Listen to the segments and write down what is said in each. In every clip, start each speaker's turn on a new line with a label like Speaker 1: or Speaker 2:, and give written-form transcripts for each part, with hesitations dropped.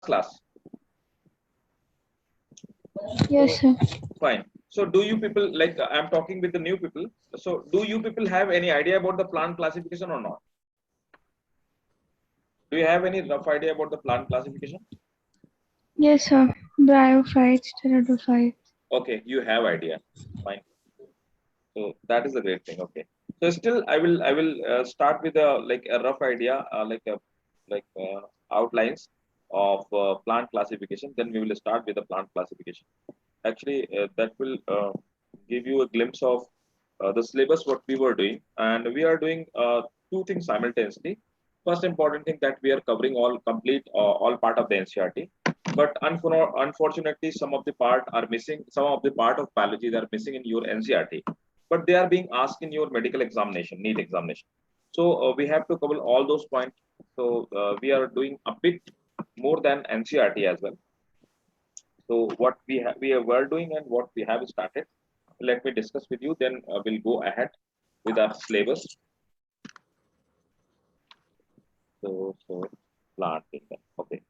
Speaker 1: class?
Speaker 2: Yes, sir.
Speaker 1: Fine. So do you people, like I'm talking with the new people. So do you people have any idea about the plant classification or not? Do you have any rough idea about the plant classification?
Speaker 2: Yes, sir. Bryophytes, pteridophytes.
Speaker 1: Okay, you have idea. Fine. So that is a great thing. Okay. So still, I will start with a like a rough idea, like outlines of plant classification. Then we will start with the plant classification. Actually, that will give you a glimpse of the syllabus what we were doing, and we are doing two things simultaneously. First important thing that we are covering all complete all part of the NCRT, but unfortunately some of the part are missing. Some of the part of biology they are missing in your NCRT, but they are being asked in your medical examination, NEET examination. So we have to cover all those points. So we are doing a bit more than NCRT as well. So what we were doing and what we have started, let me discuss with you. Then we'll go ahead with our syllabus. So plant kingdom. Okay.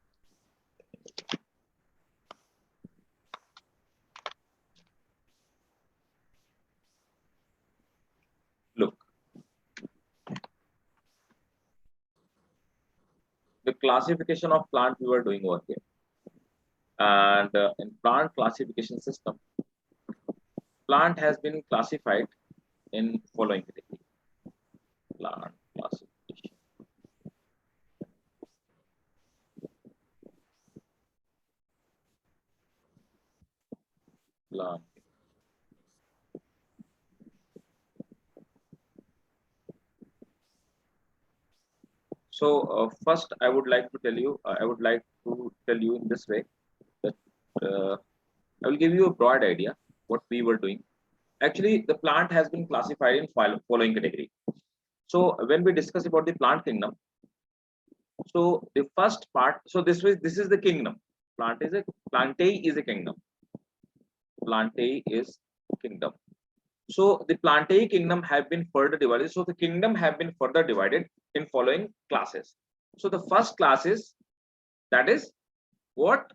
Speaker 1: Look, the classification of plant we were doing over here, and in plant classification system, plant has been classified in following category. Plant classification. Plant. So first, I would like to tell you. I would like to tell you in this way that I will give you a broad idea what we were doing. Actually, the plant has been classified in following category. So when we discuss about the plant kingdom, so the first part, so this is the kingdom. Plantae is a kingdom. Plantae is kingdom. So the Plantae kingdom have been further divided. So the kingdom have been further divided in following classes. So the first class is, that is what?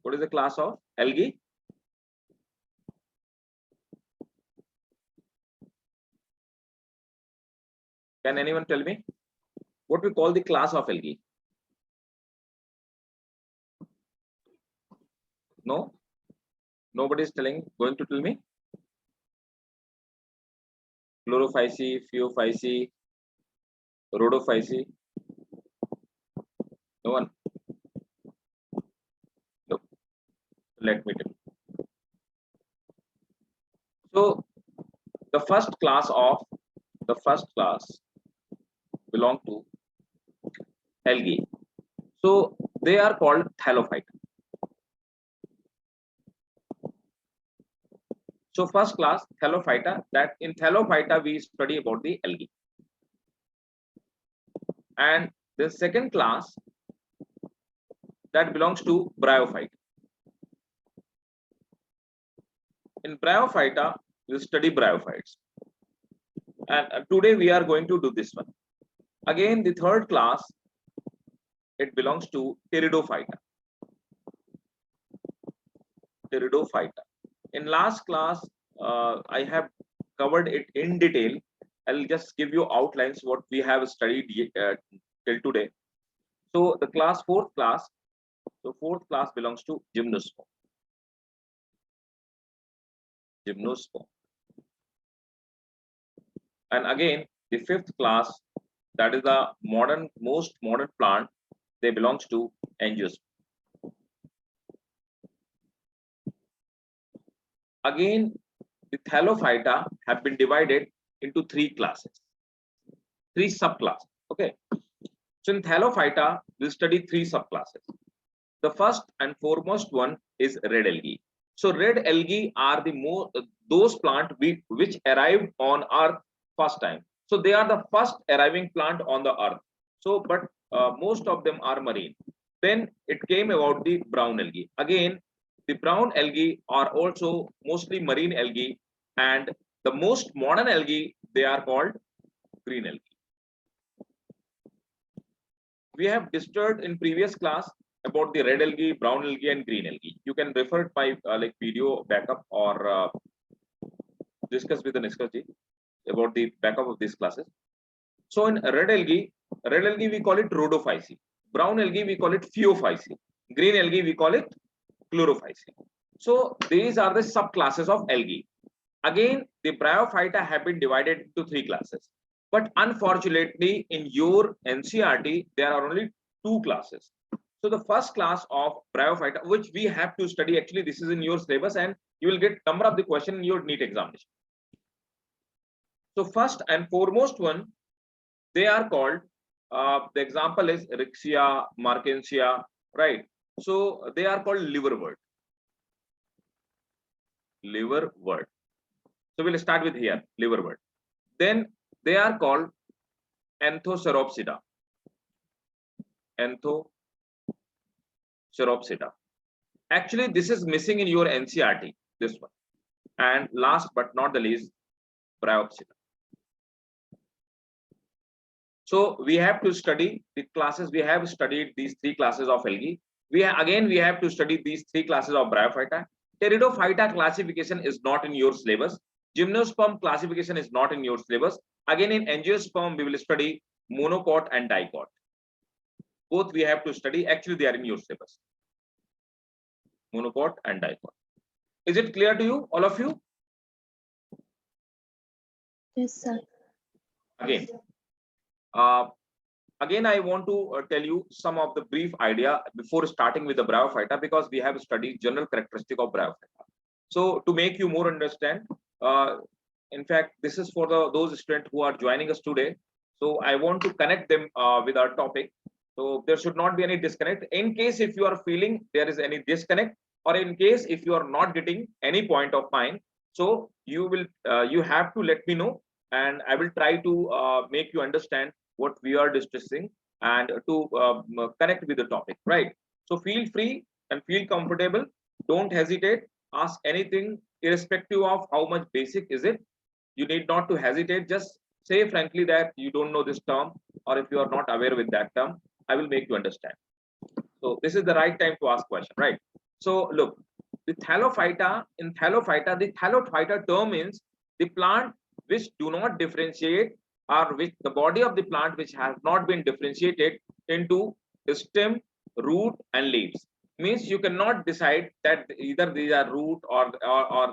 Speaker 1: What is the class of algae? Can anyone tell me what we call the class of algae? No, nobody is going to tell me. Chlorophyceae, Phaeophyceae, Rhodophyceae. No one. Look, let me tell you. So the first class belong to algae. So they are called thallophyta. So first class thallophyta, that in thallophyta we study about the algae. And the second class that belongs to bryophyta. In bryophyta we study bryophytes. And today we are going to do this one. Again, the third class, it belongs to pteridophyta. Pteridophyta. In last class, I have covered it in detail. I'll just give you outlines what we have studied till today. So the fourth class, so fourth class belongs to gymnosperm. Gymnosperm. And again, the fifth class, that is the most modern plant, they belongs to angiosperm. Again, the thallophyta have been divided into three classes, three subclasses. Okay. So in thallophyta, we study three subclasses. The first and foremost one is red algae. So red algae are those plant which arrived on Earth first time. So they are the first arriving plant on the Earth. So, but most of them are marine. Then it came about the brown algae. Again, the brown algae are also mostly marine algae, and the most modern algae, they are called green algae. we have discussed in previous class about the red algae, brown algae, and green algae. You can refer to my like video backup or discuss with the Niskaji about the backup of these classes. So in red algae we call it rhodophyceae. Brown algae we call it phaeophyceae. Green algae we call it chlorophyceae. So these are the subclasses of algae. Again, the Bryophyta have been divided into 3 classes. But unfortunately, in your NCERT, there are only 2 classes. So the first class of Bryophyta, which we have to study, actually this is in your syllabus and you will get number of the question in your NEET examination. So first and foremost one, they are called, the example is Rixia, Markensia, right? So they are called liverwort. Liverwort. So we'll start with here, liverwort. Then they are called Anthoceropsida. Anthoceropsida. Actually, this is missing in your NCERT, this one. And last but not the least, Bryopsida. So we have to study the classes. We have studied these 3 classes of algae. We have to study these 3 classes of Bryophyta. Pteridophyta classification is not in your syllabus. Gymnosperm classification is not in your syllabus. Again, in Angiosperm, we will study monopod and dipod. Both we have to study. Actually, they are in your syllabus. Monopod and dipod. Is it clear to you, all of you?
Speaker 2: Yes, sir.
Speaker 1: Again, I want to tell you some of the brief idea before starting with the Bryophyta, because we have studied general characteristic of Bryophyta. So to make you more understand, in fact, this is for those students who are joining us today. So I want to connect them with our topic. So there should not be any disconnect. In case if you are feeling there is any disconnect, or in case if you are not getting any point of mine, so you will you have to let me know, and I will try to make you understand what we are discussing and to connect with the topic, right? So feel free and feel comfortable. Don't hesitate. Ask anything, irrespective of how much basic is it. You need not to hesitate. Just say frankly that you don't know this term, or if you are not aware with that term, I will make you understand. So this is the right time to ask question, right? So look, the Thallophyta, in Thallophyta, the Thallophyta term means the plant which do not differentiate, or which the body of the plant which has not been differentiated into stem, root, and leaves. Means you cannot decide that either these are root or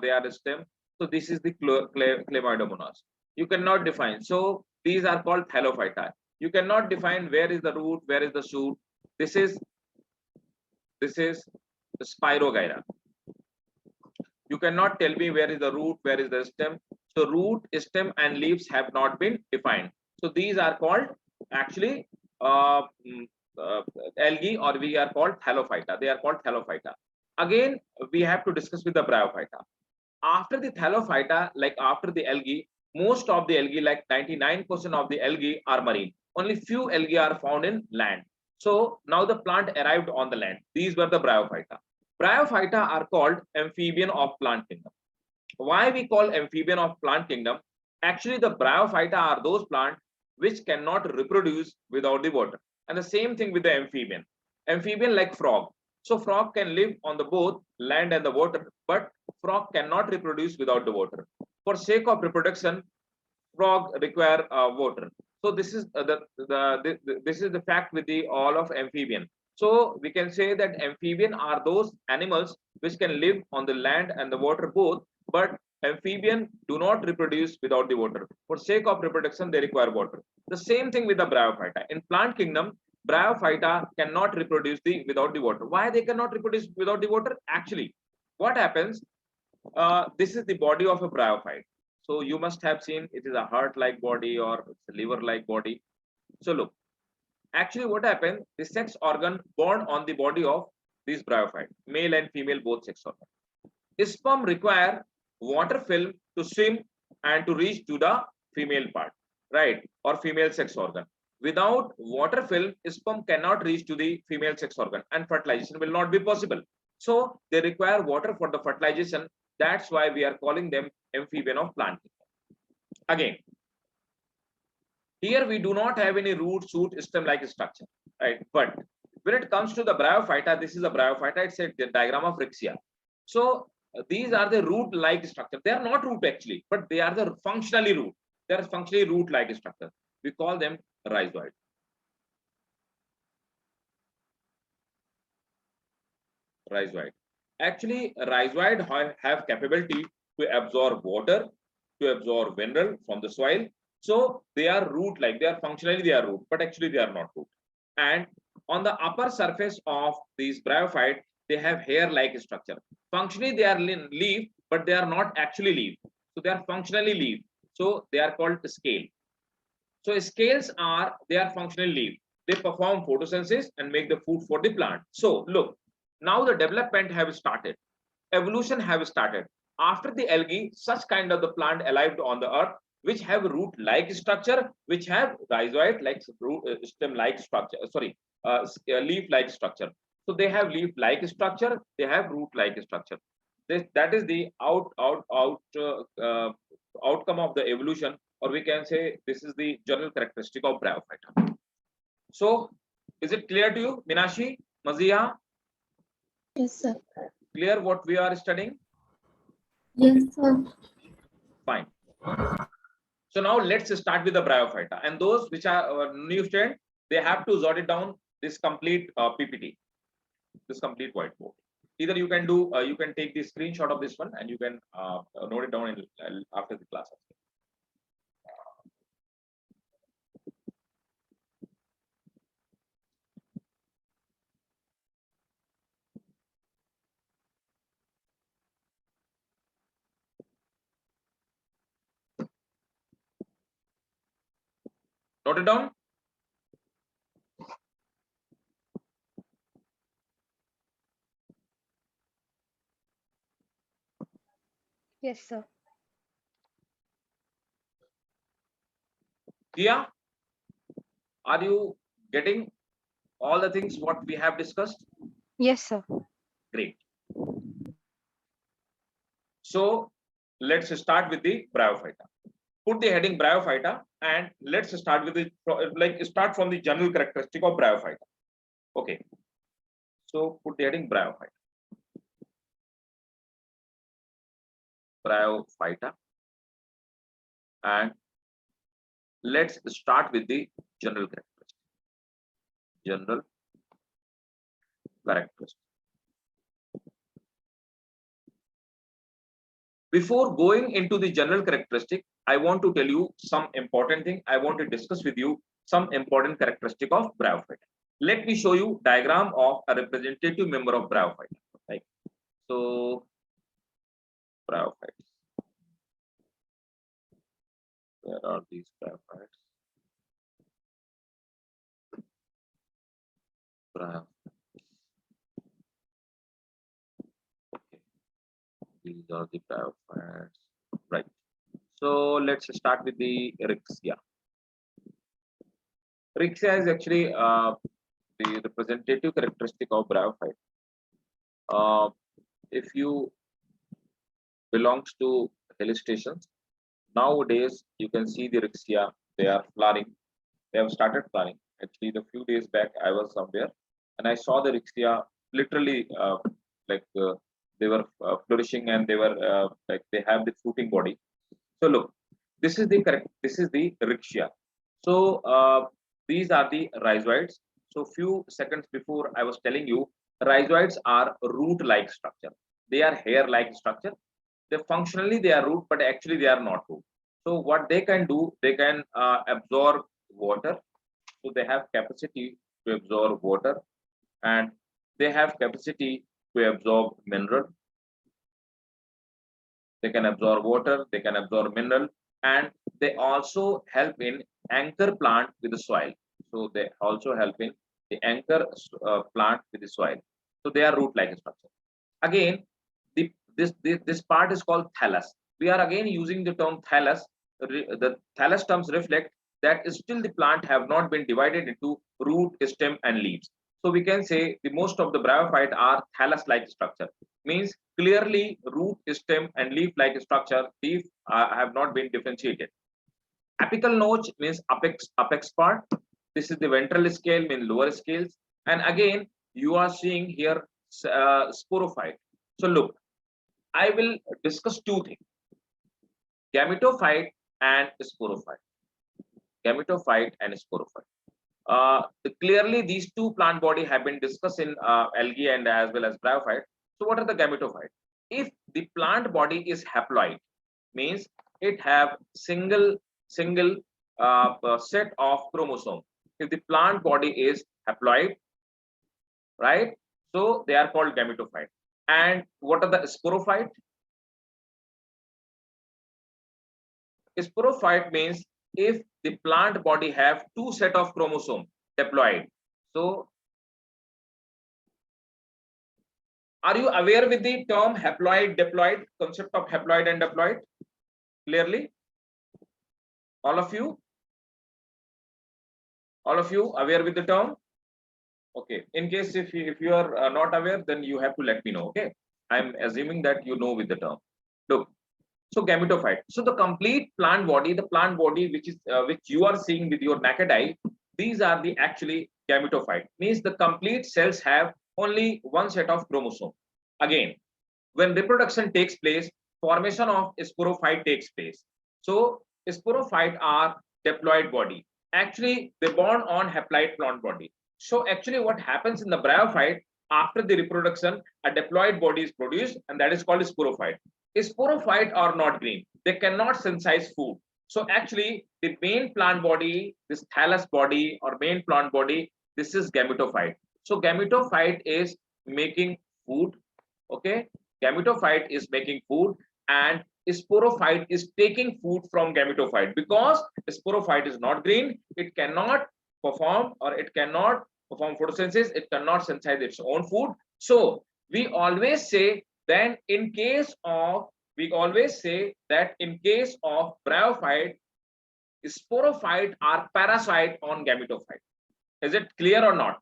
Speaker 1: they are stem. So this is the Chlamydomonas. You cannot define. So these are called Thallophyta. You cannot define where is the root, where is the shoot. This is the Spirogyra. You cannot tell me where is the root, where is the stem. So root, stem, and leaves have not been defined. So these are called actually algae, or we are called Thallophyta. They are called Thallophyta. Again, we have to discuss with the Bryophyta. After the Thallophyta, like after the algae, most of the algae, like 99% of the algae, are marine. Only few algae are found in land. So now the plant arrived on the land. These were the Bryophyta. Bryophyta are called amphibian of plant kingdom. Why we call amphibian of plant kingdom? Actually, the Bryophyta are those plants which cannot reproduce without the water. And the same thing with the amphibian. Amphibian like frog. So frog can live on the both land and the water, but frog cannot reproduce without the water. For sake of reproduction, frog require water. So this is this is the fact with the all of amphibian. So we can say that amphibian are those animals which can live on the land and the water both, but amphibian do not reproduce without the water. For sake of reproduction, they require water. The same thing with the Bryophyta. In plant kingdom, Bryophyta cannot reproduce without the water. Why they cannot reproduce without the water? Actually, what happens? This is the body of a Bryophyte. So you must have seen it is a heart-like body or it's a liver-like body. So look, actually what happened? The sex organ born on the body of these Bryophyte, male and female both sex organ. Sperm require water film to swim and to reach to the female part, right? Or female sex organ. Without water film, sperm cannot reach to the female sex organ and fertilization will not be possible. So they require water for the fertilization. That's why we are calling them amphibian of plant kingdom. Again, here we do not have any root, shoot, stem like structure. right? But when it comes to the bryophyta, this is a bryophyta. It's a diagram of Rixia. So these are the root-like structure. They are not root actually, but they are the functionally root. They are functionally root-like structure. We call them rhizoid. Rhizoid. Actually, rhizoid have capability to absorb water, to absorb mineral from the soil. So they are root-like. They are functionally they are root, but actually they are not root. And on the upper surface of these bryophyte, they have hair-like structure. Functionally, they are leaf, but they are not actually leaf. So they are functionally leaf. So they are called scale. So scales are they are functional leaf. They perform photosynthesis and make the food for the plant. So look, now the development have started, evolution have started. After the algae, such kind of the plant alive on the earth, which have root-like structure, which have rhizoid-like stem-like structure. Leaf-like structure. So they have leaf-like structure. They have root-like structure. That is the outcome of the evolution, or we can say this is the general characteristic of bryophyta. So, is it clear to you, Minashi, Mazia?
Speaker 2: Yes, sir.
Speaker 1: Clear what we are studying?
Speaker 2: Yes, sir.
Speaker 1: Fine. So now let's start with the bryophyta, and those which are new student, they have to jot it down this complete PPT, this complete whiteboard. Either you can do, you can take the screenshot of this one and you can note it down after the class. Note it down.
Speaker 3: Yes, sir.
Speaker 1: Kia, are you getting all the things what we have discussed?
Speaker 3: Yes, sir.
Speaker 1: Great. So let's start with the bryophyta. Put the heading bryophyta and let's start with the start from the general characteristic of bryophyta. Okay. So put the heading bryophyta. Bryophyta. And let's start with the general characteristic. General characteristic. Before going into the general characteristic, I want to tell you some important thing. I want to discuss with you some important characteristic of bryophyta. Let me show you diagram of a representative member of bryophyta. Right? So, bryophytes. Where are these bryophytes? Okay. These are the bryophytes. Right. So let's start with the Rixia. Rixia is actually the representative characteristic of bryophyte. If you belongs to hill stations, nowadays you can see the Rixia. They are flowering. They have started flowering. Actually, the few days back I was somewhere and I saw the Rixia literally like they were flourishing and they were like they have the fruiting body. So look, this is the correct. This is the Rixia. So these are the rhizoids. So few seconds before I was telling you, rhizoids are root-like structure. They are hair-like structure. They functionally they are root, but actually they are not root. So what they can do, they can absorb water. So they have capacity to absorb water, and they have capacity to absorb mineral. They can absorb water, they can absorb mineral, and they also help in anchor plant with the soil. So they also help in the anchor plant with the soil. So they are root-like structure. Again, this part is called thallus. We are again using the term thallus. The thallus terms reflect that still the plant have not been divided into root, stem, and leaves. So we can say the most of the bryophyte are thallus-like structure. Means clearly root, stem, and leaf-like structure. Leaf have not been differentiated. Apical notch means apex part. This is the ventral scale, mean lower scales. And again, you are seeing here sporophyte. So look, I will discuss two things: gametophyte and sporophyte. Gametophyte and sporophyte. Clearly, these two plant body have been discussed in algae and as well as bryophyte. So, what are the gametophyte? If the plant body is haploid, means it have single set of chromosome. If the plant body is haploid, right? So they are called gametophyte. And what are the sporophyte? Sporophyte means if the plant body have two set of chromosome diploid. So are you aware with the term haploid, diploid, concept of haploid and diploid? Clearly, all of you aware with the term? Okay, in case if you are not aware, then you have to let me know. Okay, I'm assuming that you know with the term. Look, so gametophyte. So the complete plant body, which is which you are seeing with your naked eye, these are the actually gametophyte. Means the complete cells have only one set of chromosome. Again, when reproduction takes place, formation of sporophyte takes place. So sporophyte are diploid body. Actually, they born on haploid plant body. So actually, what happens in the bryophyte, after the reproduction, a diploid body is produced, and that is called sporophyte. Sporophyte are not green. They cannot synthesize food. So actually, the main plant body, this thallus body or main plant body, this is gametophyte. So gametophyte is making food. Okay, gametophyte is making food, and sporophyte is taking food from gametophyte. Because sporophyte is not green, it cannot perform photosynthesis, it cannot synthesize its own food. So we always say that in case of bryophyte, sporophyte are parasite on gametophyte. Is it clear or not?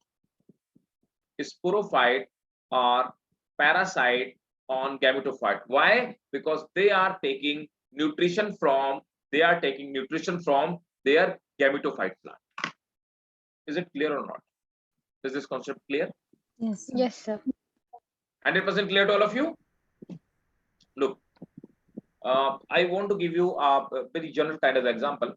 Speaker 1: Sporophyte are parasite on gametophyte. Why? Because they are taking nutrition from their gametophyte plant. Is it clear or not? Is this concept clear?
Speaker 2: Yes, sir.
Speaker 3: Yes, sir.
Speaker 1: 100% clear to all of you? Look, I want to give you a very general kind of example.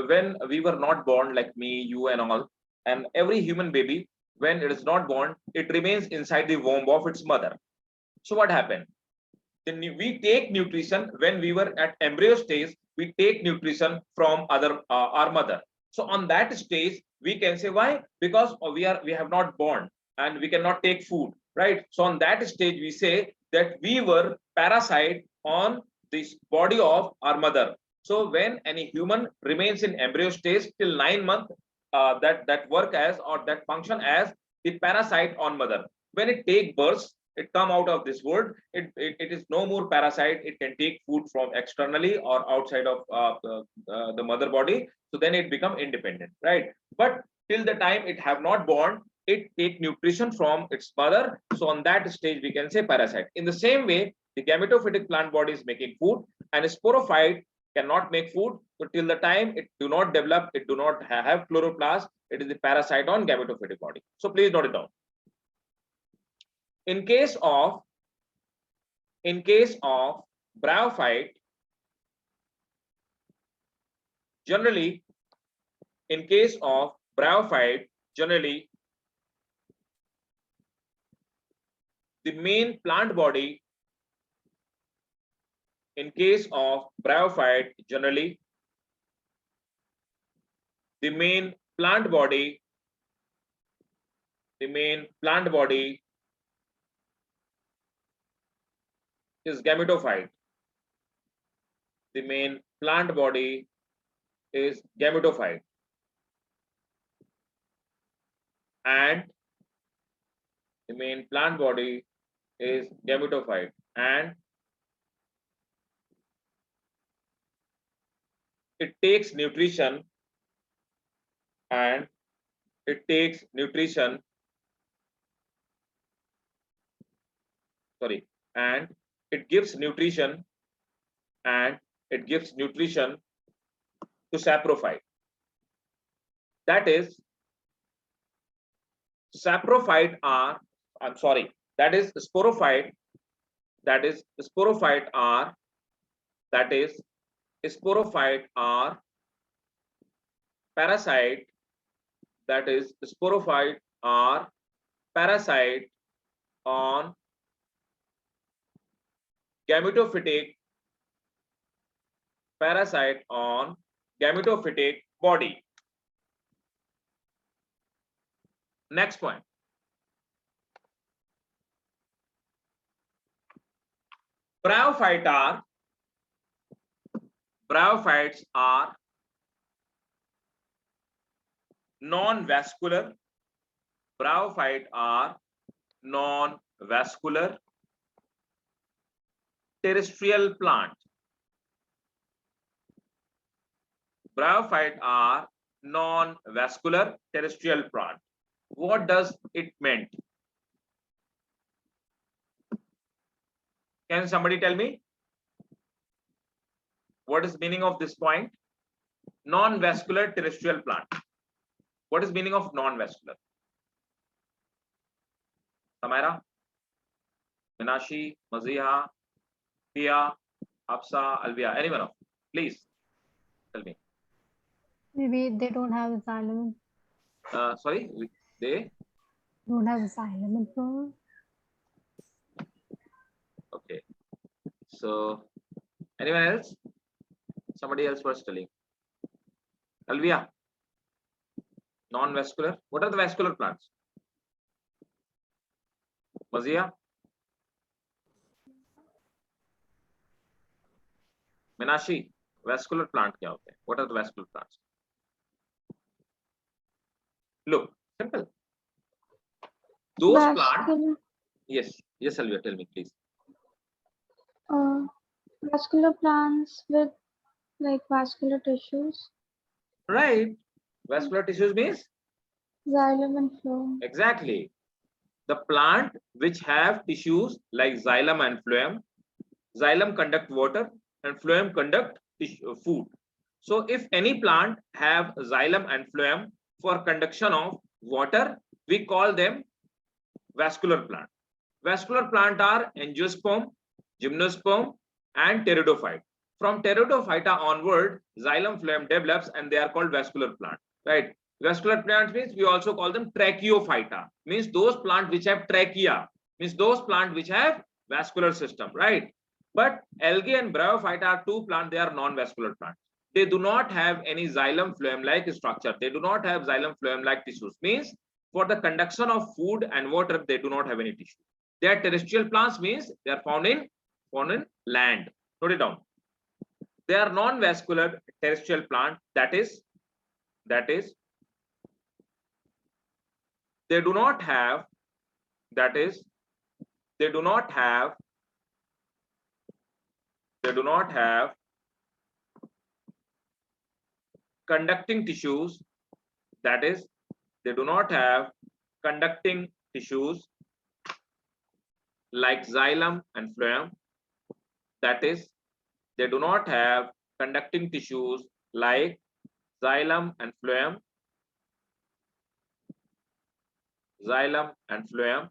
Speaker 1: When we were not born, like me, you, and all, and every human baby, when it is not born, it remains inside the womb of its mother. So what happened? Then we take nutrition when we were at embryo stage. We take nutrition from our mother. So on that stage, we can say why? Because we have not born and we cannot take food, right? So on that stage, we say that we were parasite on this body of our mother. So when any human remains in embryo stage till 9 months, that work as or that function as the parasite on mother. When it take birth, it come out of this world, it is no more parasite. It can take food from externally or outside of the mother body. So then it become independent, right? But till the time it have not born, it take nutrition from its mother. So on that stage, we can say parasite. In the same way, the gametophytic plant body is making food, and a sporophyte cannot make food. So till the time it do not develop, it do not have chloroplast, it is the parasite on gametophytic body. So please note it down. In case of bryophyte, generally, the main plant body, in case of bryophyte, generally, the main plant body is gametophyte. The main plant body is gametophyte, and the main plant body is gametophyte, and it takes nutrition, and it gives nutrition to saprophyte. that is saprophyte are, I'm sorry, that is sporophyte, that is sporophyte are, that is sporophyte are parasite, that is sporophyte are parasite on gametophytic, parasite on gametophytic body. Next point. Bryophytes are non-vascular. Bryophytes are non-vascular terrestrial plant. Bryophytes are non-vascular terrestrial plant. What does it mean? Can somebody tell me? What is meaning of this point? Non-vascular terrestrial plant. What is meaning of non-vascular? Samira, Minashi, Maziha, Pia, Afsa, Alvia, anyone of you, please tell me.
Speaker 4: Maybe they don't have xylem.
Speaker 1: Sorry, they
Speaker 4: Don't have xylem in front.
Speaker 1: okay. So anyone else? Somebody else was telling. Alvia, non-vascular. What are the vascular plants? Mazia, Minashi, vascular plant kya hote hain? What are the vascular plants? Look, simple. Those plants.
Speaker 2: Vascular,
Speaker 1: Yes, yes, Alvia, tell me, please.
Speaker 2: vascular plants with like vascular tissues,
Speaker 1: Right. Vascular tissues means
Speaker 2: xylem and phloem.
Speaker 1: exactly the plant which have tissues like xylem and phloem. Xylem conduct water and phloem conduct food. So if any plant have xylem and phloem for conduction of water, we call them vascular plant. Vascular plant are angiosperm, gymnosperm, and pteridophyte. From pteridophyta onward, xylem phloem develops and they are called vascular plant. Right? Vascular plants means we also call them tracheophyta. Means those plants which have trachea. Means those plants which have vascular system. Right? But algae and bryophyta are two plants. They are non-vascular plants. They do not have any xylem phloem-like structure. They do not have xylem phloem-like tissues. Means for the conduction of food and water, they do not have any tissue. They are terrestrial plants. Means they are found in land. Note it down. They are non-vascular terrestrial plant. That is they do not have, that is they do not have conducting tissues. That is they do not have conducting tissues like xylem and phloem. That is they do not have conducting tissues like xylem and phloem. Xylem and phloem.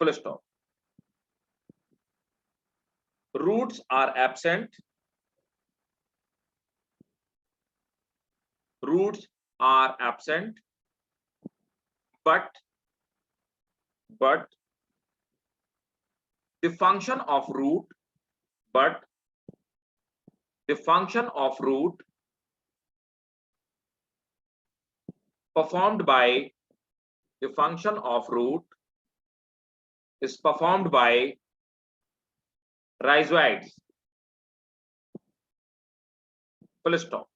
Speaker 1: Full stop. Roots are absent. Roots are absent, but the function of root, performed by the function of root is performed by rhizoids. Full stop.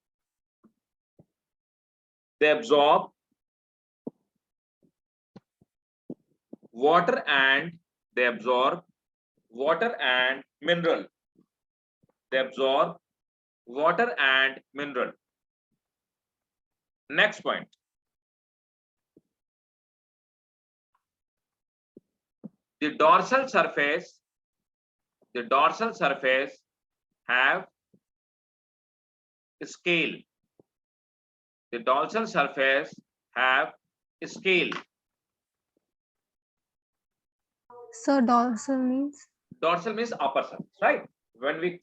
Speaker 1: They absorb water and mineral. They absorb water and mineral. Next point. The dorsal surface have scale. The dorsal surface have scale.
Speaker 4: So dorsal means?
Speaker 1: Dorsal means upper surface, right? When we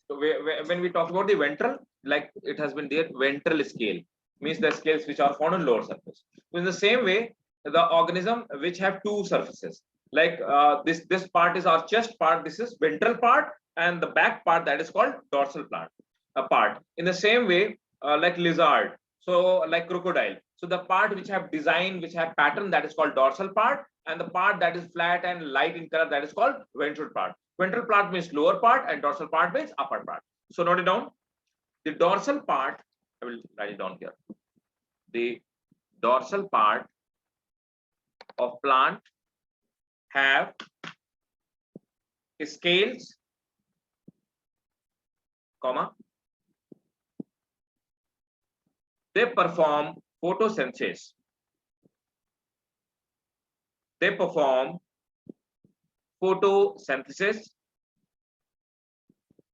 Speaker 1: talk about the ventral, like it has been there, ventral scale means the scales which are found on lower surface. So in the same way, the organism which have two surfaces, like this part is our chest part, this is ventral part, and the back part, that is called dorsal part. In the same way, like lizard, so like crocodile, so the part which have design, which have pattern, that is called dorsal part, and the part that is flat and light in color, that is called ventral part. Ventral part means lower part and dorsal part means upper part. So note it down. The dorsal part, I will write it down here. The dorsal part of plant have scales, comma. They perform photosynthesis. They perform photosynthesis.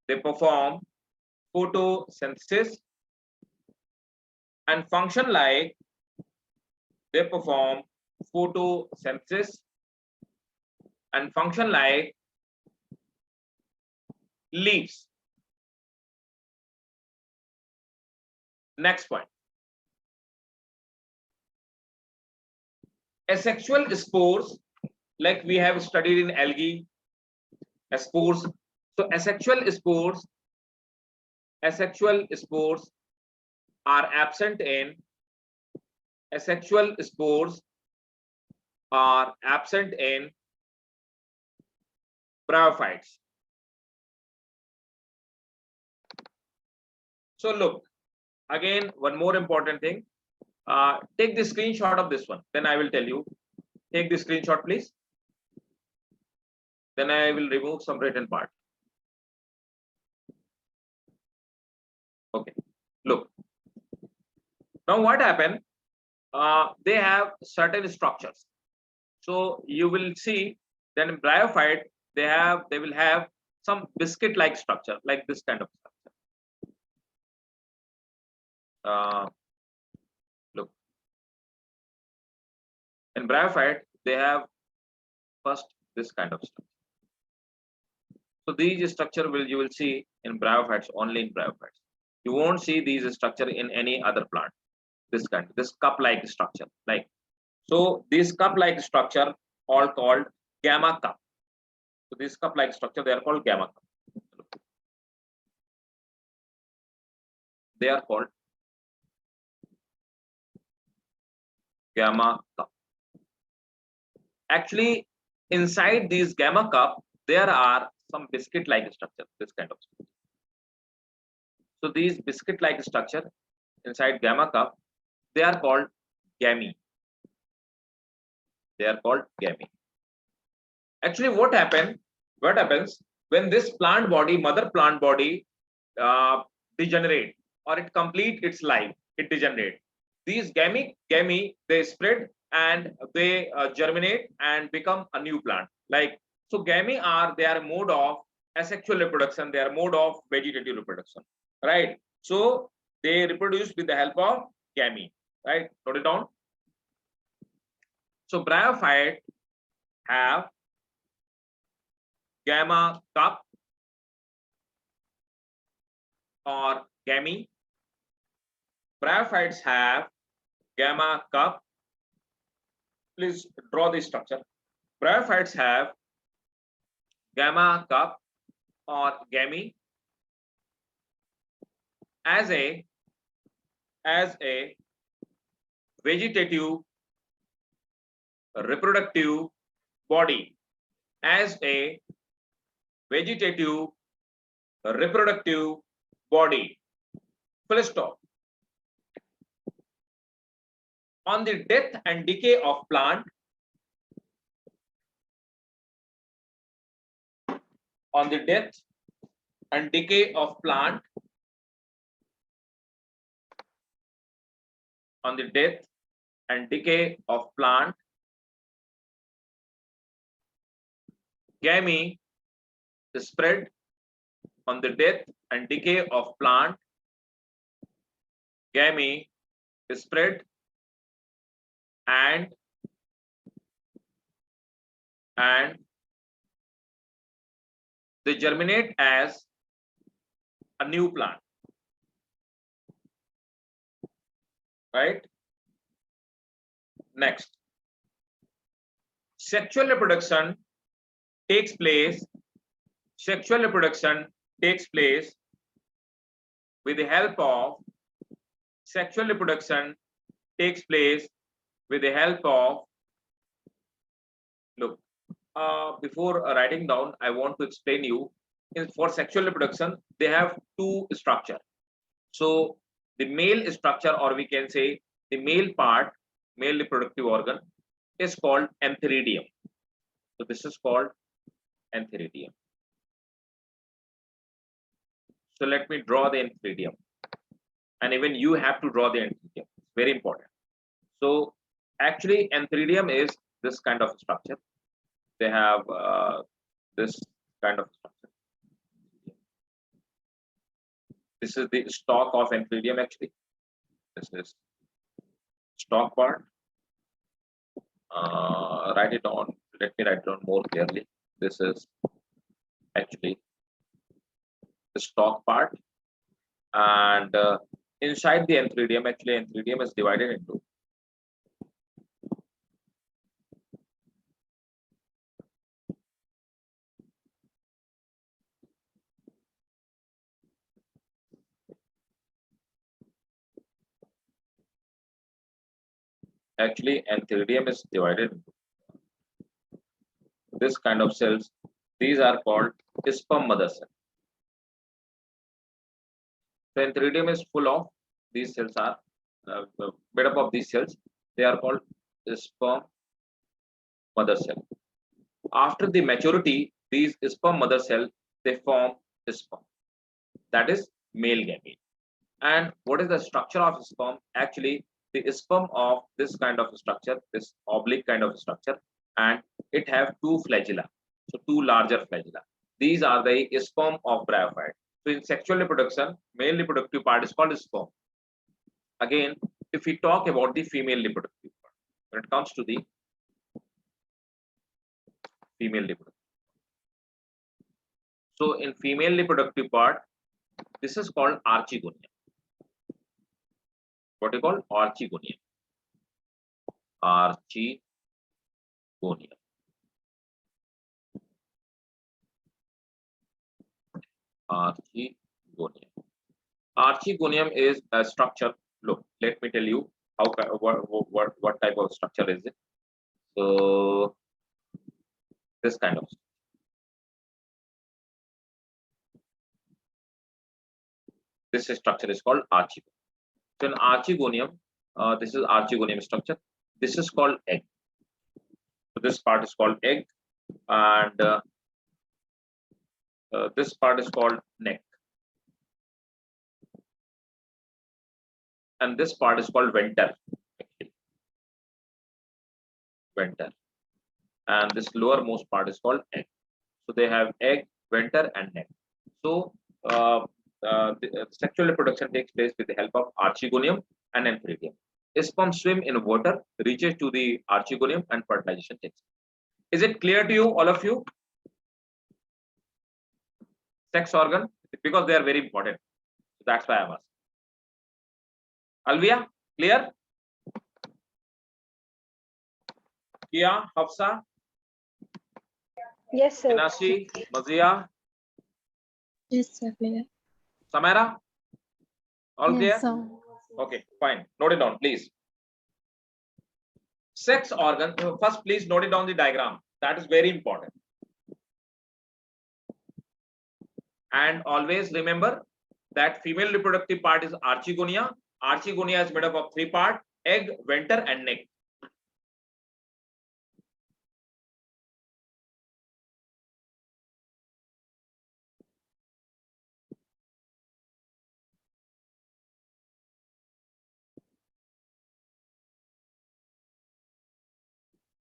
Speaker 1: They perform photosynthesis and function like they perform photosynthesis and function like leaves. Next point. Asexual spores, like we have studied in algae, spores. So asexual spores are absent in bryophytes. So look, again, one more important thing. Take the screenshot of this one, then I will tell you. Take the screenshot, please. Then I will remove some written part. Okay, look. Now what happened? They have certain structures. So you will see then in bryophyte, they will have some biscuit-like structure, like this kind of structure. Look, in bryophyte, they have first this kind of structure. So these structure you will see in bryophytes, only in bryophytes. You won't see these structure in any other plant. This cup-like structure, like so. This cup-like structure all called gamma cup. So this cup-like structure, they are called gamma cup. They are called gamma cup. Actually, inside these gamma cup, there are some biscuit-like structure, this kind of structure. So these biscuit-like structure inside gamma cup, they are called gamete. They are called gamete. Actually, what happens when this plant body, mother plant body, degenerate or it complete its life, it degenerate. These gamete they spread and they germinate and become a new plant. Like so, gamete they are mode of asexual reproduction. They are mode of vegetative reproduction, right? So they reproduce with the help of gamete, right? Note it down. So bryophyte have gamma cup or gamete. Bryophytes have gamma cup. Please draw the structure. Bryophytes have gamma cup or gamete as a vegetative reproductive body, as a vegetative reproductive body. Full stop. On the death and decay of plant, on the death and decay of plant, on the death and decay of plant, gamete is spread. On the death and decay of plant, gamete spread and they germinate as a new plant, right? Next, sexual reproduction takes place. Sexual reproduction takes place with the help of sexual reproduction takes place with the help of, look, before writing down, I want to explain you. For sexual reproduction, they have two structure. So the male structure, or we can say the male part, male reproductive organ, is called antheridium. So this is called antheridium. So let me draw the antheridium, and even you have to draw the antheridium. It's very important. So actually, antheridium is this kind of structure. They have this kind of structure. This is the stalk of antheridium. Actually, this is stalk part. Write it down. Let me write it down more clearly. This is actually the stalk part, and inside the antheridium, actually, antheridium is divided into into this kind of cells. These are called sperm mother cell. So antheridium is full of these cells are made up of these cells. They are called sperm mother cell. After the maturity, these sperm mother cell they form sperm. That is male gamete. And what is the structure of sperm? Actually, the sperm of this kind of structure, this oblique kind of structure, and it have two flagella. So two larger flagella. These are the sperm of bryophyte. So in sexual reproduction, male reproductive part is called sperm. Again, if we talk about the female reproductive part, when it comes to the female reproductive. So in female reproductive part, this is called archegonium. What do you call archegonium? Archegonium. Archegonium. Archegonium is a structure. Look, let me tell you how what type of structure is it. So this kind of. This structure is called archegonium. So in archegonium, this is archegonium structure. This is called egg. So this part is called egg, and this part is called neck, and this part is called venter. Actually. Venter, and this lowermost part is called egg. So they have egg, venter, and neck. So sexual reproduction takes place with the help of archegonium and antheridium. Sperm swim in water, reaches to the archegonium, and fertilization takes place. Is it clear to you, all of you? Sex organ, because they are very important. That's why I asked. Alvia, clear? Kia, Hafsa,
Speaker 3: Yes, sir.
Speaker 1: Inasi, Mazia,
Speaker 2: Yes, sir. Clear.
Speaker 1: Samara, all clear?
Speaker 4: Yes, sir.
Speaker 1: Okay, fine. Note it down, please. Sex organ. First, please note it down the diagram. That is very important. And always remember that female reproductive part is archegonia. Archegonia is made up of three parts: egg, venter, and neck.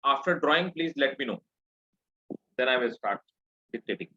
Speaker 1: After drawing, please let me know. Then I will start dictating.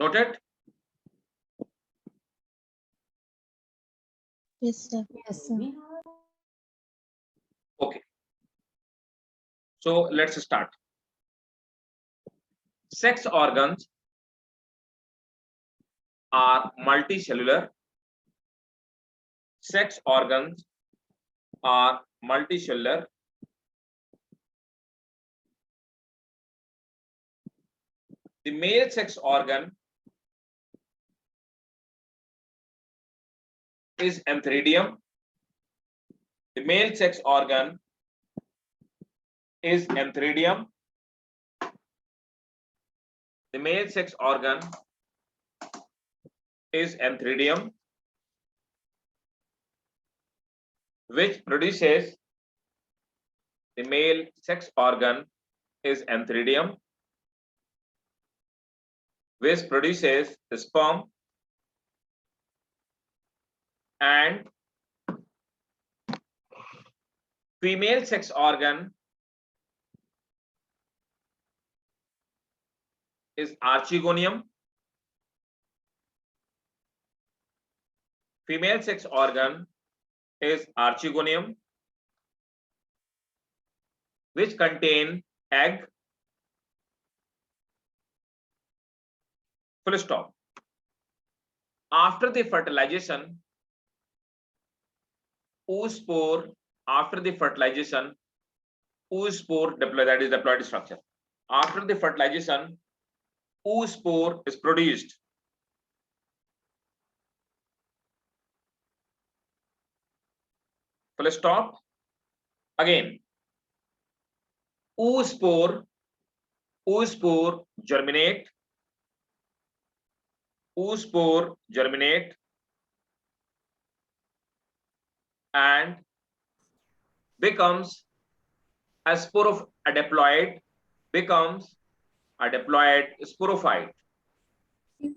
Speaker 1: Noted?
Speaker 2: Yes, sir.
Speaker 4: Yes, sir.
Speaker 1: Okay. So let's start. Sex organs are multicellular. Sex organs are multicellular. The male sex organ is antheridium. The male sex organ is antheridium. The male sex organ is antheridium, which produces the male sex organ is antheridium, which produces the sperm, and female sex organ is archegonium. Female sex organ is archegonium, which contain egg. Full stop. After the fertilization, oospore. After the fertilization, oospore diploid, that is diploid structure. After the fertilization, oospore is produced. Full stop. Again, oospore germinate. Oospore germinate and becomes a diploid, becomes a diploid sporophyte.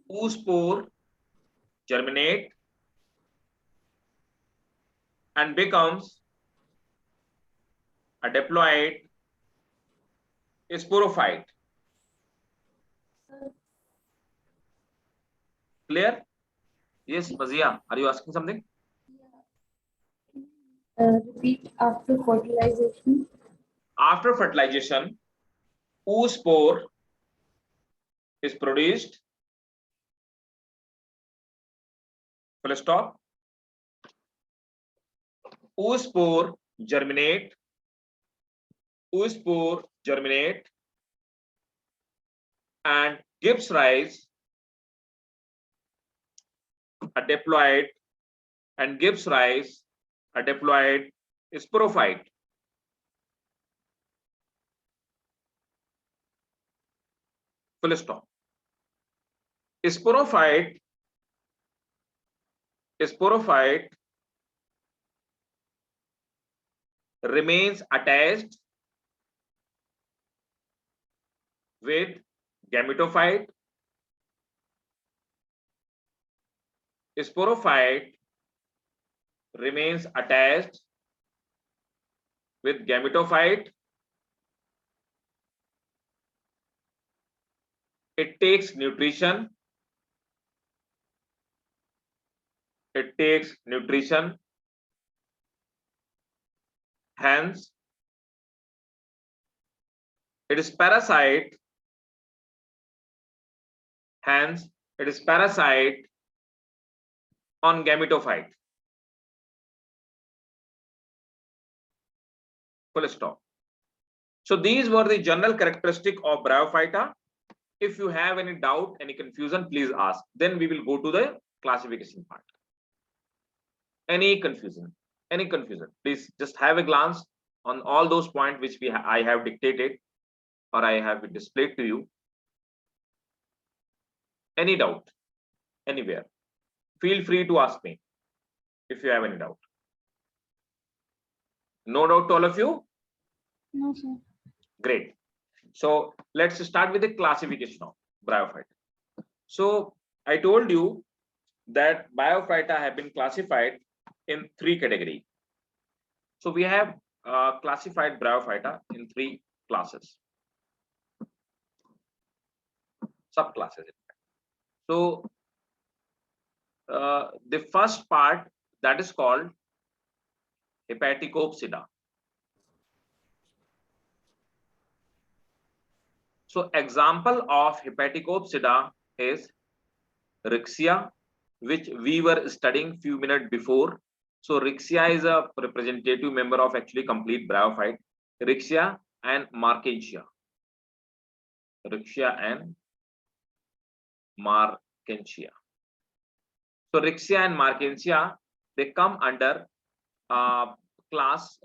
Speaker 1: Oospore germinate and becomes a diploid sporophyte. Clear? Yes, Fazia, are you asking something?
Speaker 5: Repeat after fertilization.
Speaker 1: After fertilization, oospore is produced. Full stop. Oospore germinate. Oospore germinate and gives rise a diploid and gives rise a diploid sporophyte. Full stop. Sporophyte remains attached with gametophyte. Sporophyte remains attached with gametophyte. It takes nutrition. It takes nutrition. Hence, it is parasite. Hence, it is parasite on gametophyte. Full stop. So these were the general characteristic of Bryophyta. If you have any doubt, any confusion, please ask. Then we will go to the classification part. Any confusion, please just have a glance on all those points which I have dictated or I have displayed to you. Any doubt, anywhere, feel free to ask me if you have any doubt. No doubt to all of you?
Speaker 2: No, sir.
Speaker 1: Great. So let's start with the classification of Bryophyta. So I told you that Bryophyta have been classified in 3 categories. So we have classified Bryophyta in 3 classes, subclasses. So the first part, that is called Hepaticopsida. So example of Hepaticopsida is Rixia, which we were studying few minutes before. So Rixia is a representative member of actually complete bryophyte. Rixia and Markensia. Rixia and Markensia. So Rixia and Markensia, they come under subclass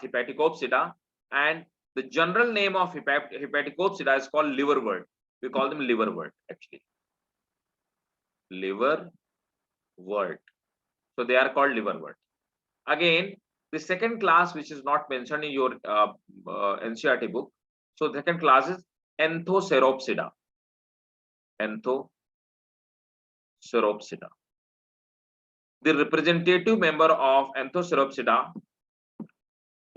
Speaker 1: Hepaticopsida, and the general name of Hepaticopsida is called liverwort. We call them liverwort actually. Liverwort. So they are called liverwort. Again, the second class, which is not mentioned in your NCERT book. So the second class is Anthoceropsida. Anthoceropsida. The representative member of Anthoceropsida,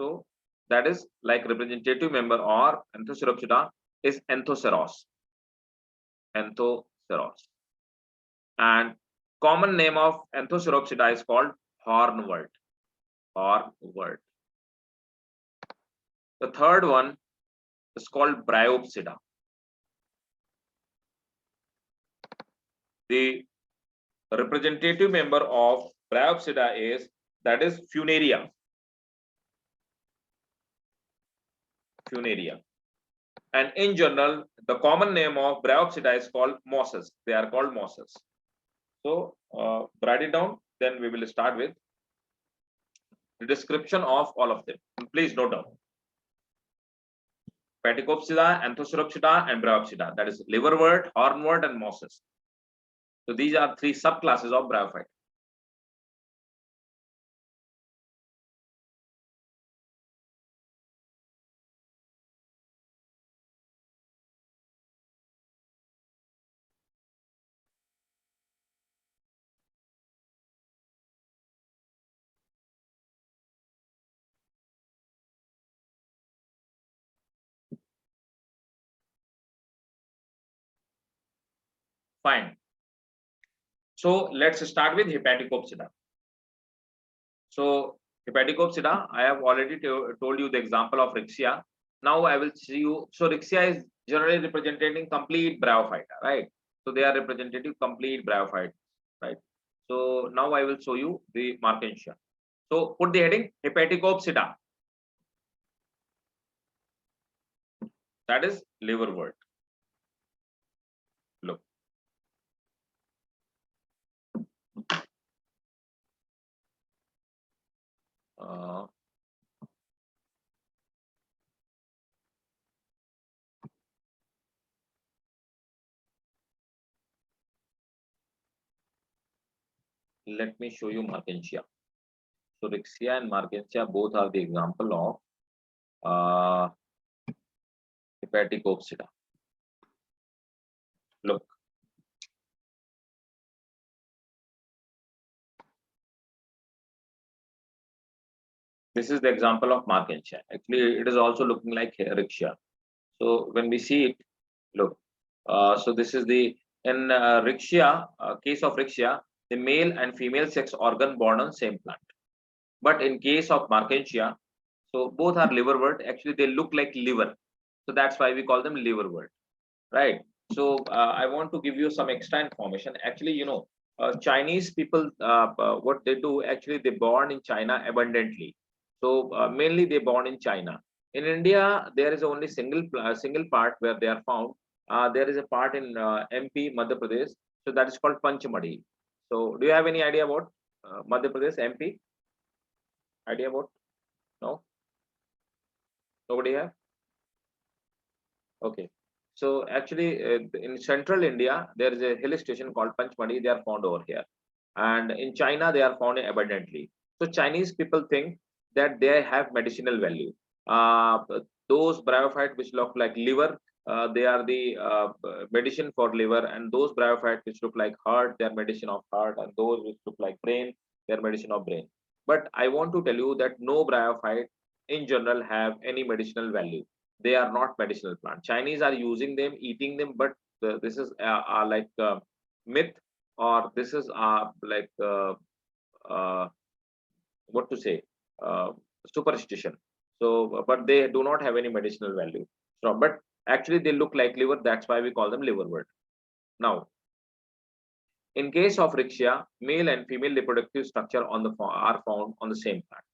Speaker 1: so that is like representative member or Anthoceropsida is Anthoceros. Anthoceros. And common name of Anthoceropsida is called hornwort. Hornwort. The third one is called Bryopsida. The representative member of Bryopsida is, that is Funaria. Funaria. And in general, the common name of Bryopsida is called mosses. They are called mosses. So write it down. Then we will start with the description of all of them. Please note down. Hepaticopsida, Anthoceropsida, and Bryopsida. That is liverwort, hornwort, and mosses. So these are three subclasses of bryophyte. Fine. So let's start with Hepaticopsida. So Hepaticopsida, I have already told you the example of Rixia. Now I will see you. So Rixia is generally representing complete bryophyte, right? So they are representative complete bryophyte, right? So now I will show you the Markensia. So put the heading Hepaticopsida. That is liverwort. Look. Let me show you Markensia. So Rixia and Markensia both are the example of Hepaticopsida. Look. This is the example of Markensia. Actually, it is also looking like Rixia. So when we see it, look. So this is the in Rixia, case of Rixia, the male and female sex organ born on same plant. But in case of Markensia, so both are liverwort. Actually, they look like liver. So that's why we call them liverwort, right? So I want to give you some extra information. Actually, you know, Chinese people, what they do, actually, they born in China abundantly. So mainly they born in China. In India, there is only single part where they are found. There is a part in MP, Madhya Pradesh. So that is called Panchamadi. So do you have any idea about Madhya Pradesh, MP? Idea about? No? Nobody have? Okay. So actually, in central India, there is a hill station called Panchmadi. They are found over here, and in China, they are found abundantly. So Chinese people think that they have medicinal value. Those bryophytes which look like liver, they are the medicine for liver, and those bryophytes which look like heart, they are medicine of heart, and those which look like brain, they are medicine of brain. But I want to tell you that no bryophyte in general have any medicinal value. They are not medicinal plant. Chinese are using them, eating them, but this is like myth, or this is like what to say, uh, superstition. So, but they do not have any medicinal value. So, but actually they look like liver. That's why we call them liverwort. Now, in case of Riccia, male and female reproductive structure on the are found on the same plant.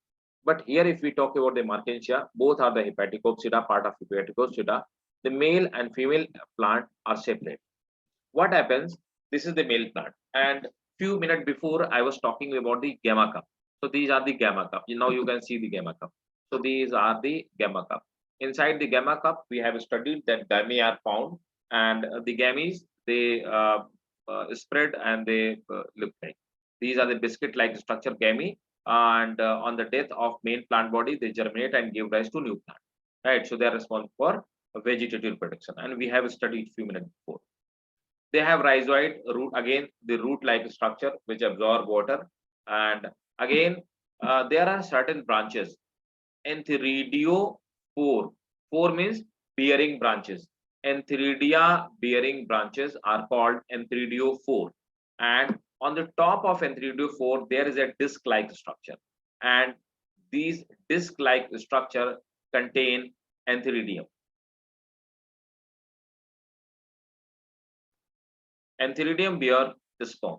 Speaker 1: But here, if we talk about the Markensia, both are the Hepaticopsida, part of Hepaticopsida. The male and female plant are separate. What happens? This is the male plant, and few minutes before I was talking about the gamma cup. So these are the gamma cup. Now you can see the gamma cup. So these are the gamma cup. Inside the gamma cup, we have studied that gamete are found, and the gametes, they spread and they look like. These are the biscuit-like structure gamete, and on the death of main plant body, they germinate and give rise to new plant. Right. So they are responsible for vegetative production, and we have studied few minutes before. They have rhizoid root, again the root-like structure which absorb water, and again there are certain branches. Entheridiophore. Four means bearing branches. Entheridia bearing branches are called entheridiophore, and on the top of entheridiophore there is a disc-like structure, and these disc-like structure contain entheridium. Entheridium bear the sperm.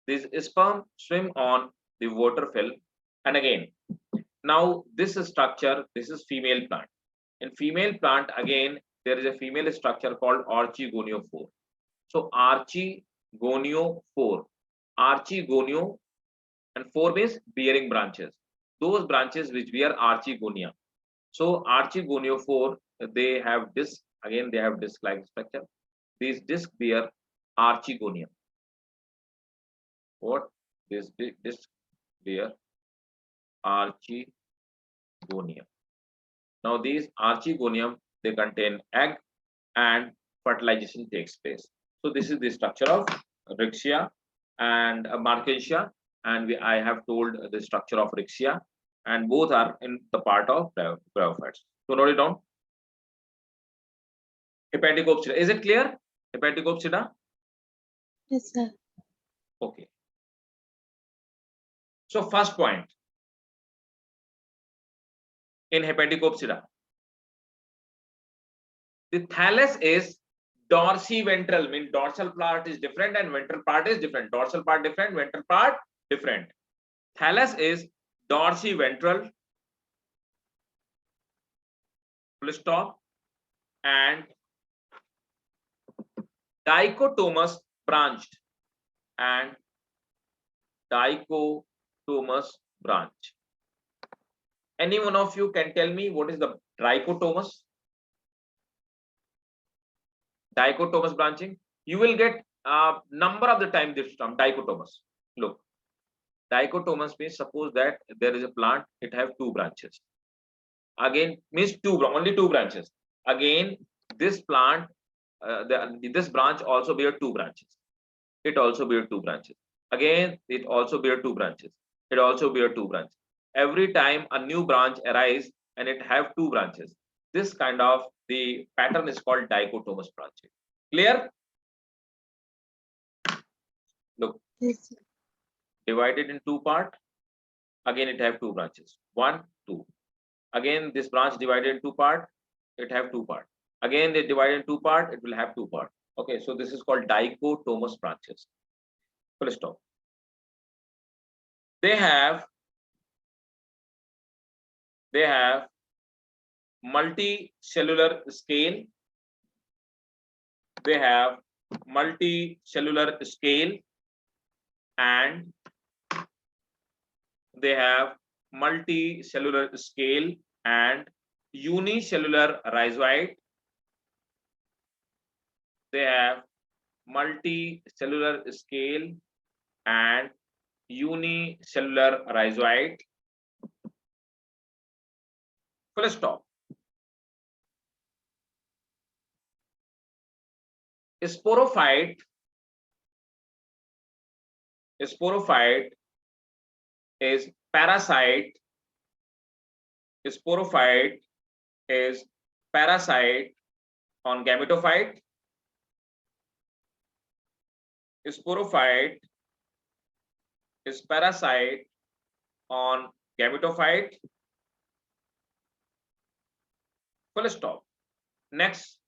Speaker 1: These sperm swim on the water film, and again, now this structure, this is female plant. In female plant, again, there is a female structure called archegoniophore. So archegoniophore, archegonio, and phore means bearing branches. Those branches which bear archegonia. So archegoniophore, they have disc. Again, they have disc-like structure. These disc bear archegonium. What? This disc bear archegonium. Now these archegonium, they contain egg, and fertilization takes place. So this is the structure of Riccia and Markensia, and I have told the structure of Riccia, and both are in the part of bryophytes. So note it down. Hepaticopsida. Is it clear? Hepaticopsida?
Speaker 2: Yes, sir.
Speaker 1: Okay. So first point in Hepaticopsida, the thallus is dorsiventral, means dorsal part is different and ventral part is different. Dorsal part different, ventral part different. Thallus is dorsiventral, full stop, and dichotomous branched, and dichotomous branch. Any one of you can tell me what is the dichotomous? Dichotomous branching. You will get number of the time this term dichotomous. Look, dichotomous means suppose that there is a plant, it have two branches. Again means only two branches. Again, this plant, this branch also bear two branches. It also bear two branches. Again, it also bear two branches. It also bear two branches. Every time a new branch arises and it have two branches. This kind of the pattern is called dichotomous branching. Clear? Look,
Speaker 2: Yes, sir.
Speaker 1: divided in two parts. Again, it have two branches. 1, 2. Again, this branch divided in two parts. It have two parts. Again, they divide in two parts. It will have two parts. Okay, so this is called dichotomous branches. Full stop. They have multicellular scale. They have multicellular scale, and they have multicellular scale and unicellular rhizoid. They have multicellular scale and unicellular rhizoid. Full stop. Sporophyte is parasite. Sporophyte is parasite on gametophyte. Sporophyte is parasite on gametophyte. Full stop. Next,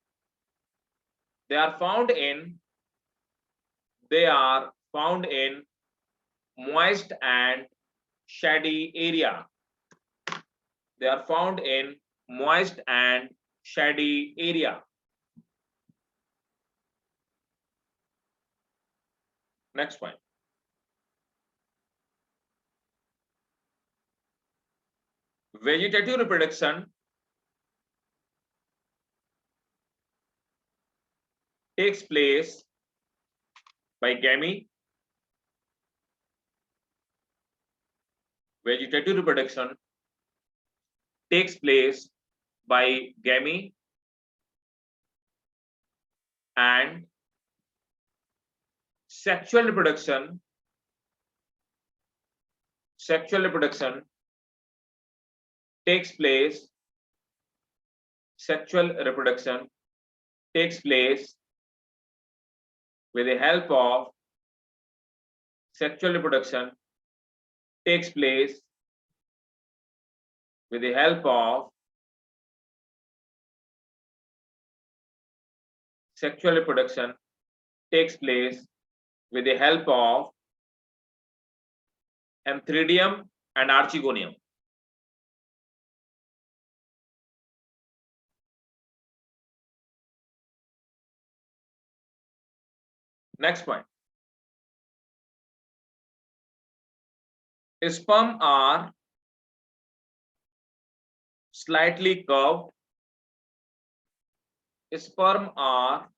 Speaker 1: they are found in moist and shady area. They are found in moist and shady area. Next point. Vegetative reproduction takes place by gamete. Vegetative reproduction takes place by gamete and sexual reproduction takes place with the help of sexual reproduction takes place with the help of sexual reproduction takes place with the help of Antheridium and Archegonium. Next point. Sperm are slightly curved. Sperm are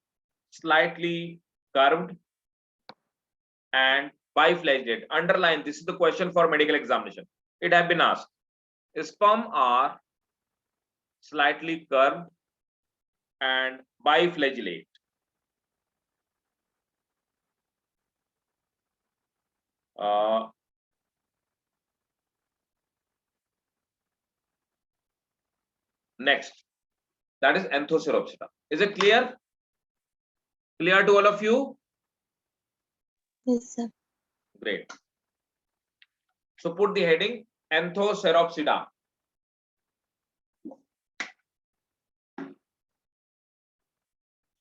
Speaker 1: slightly curved and biflagellated. Underline, this is the question for medical examination. It have been asked. Sperm are slightly curved and biflagellate. Next, that is Anthoceropsida. Is it clear? Clear to all of you?
Speaker 2: Yes, sir.
Speaker 1: Great. So put the heading Anthoceropsida.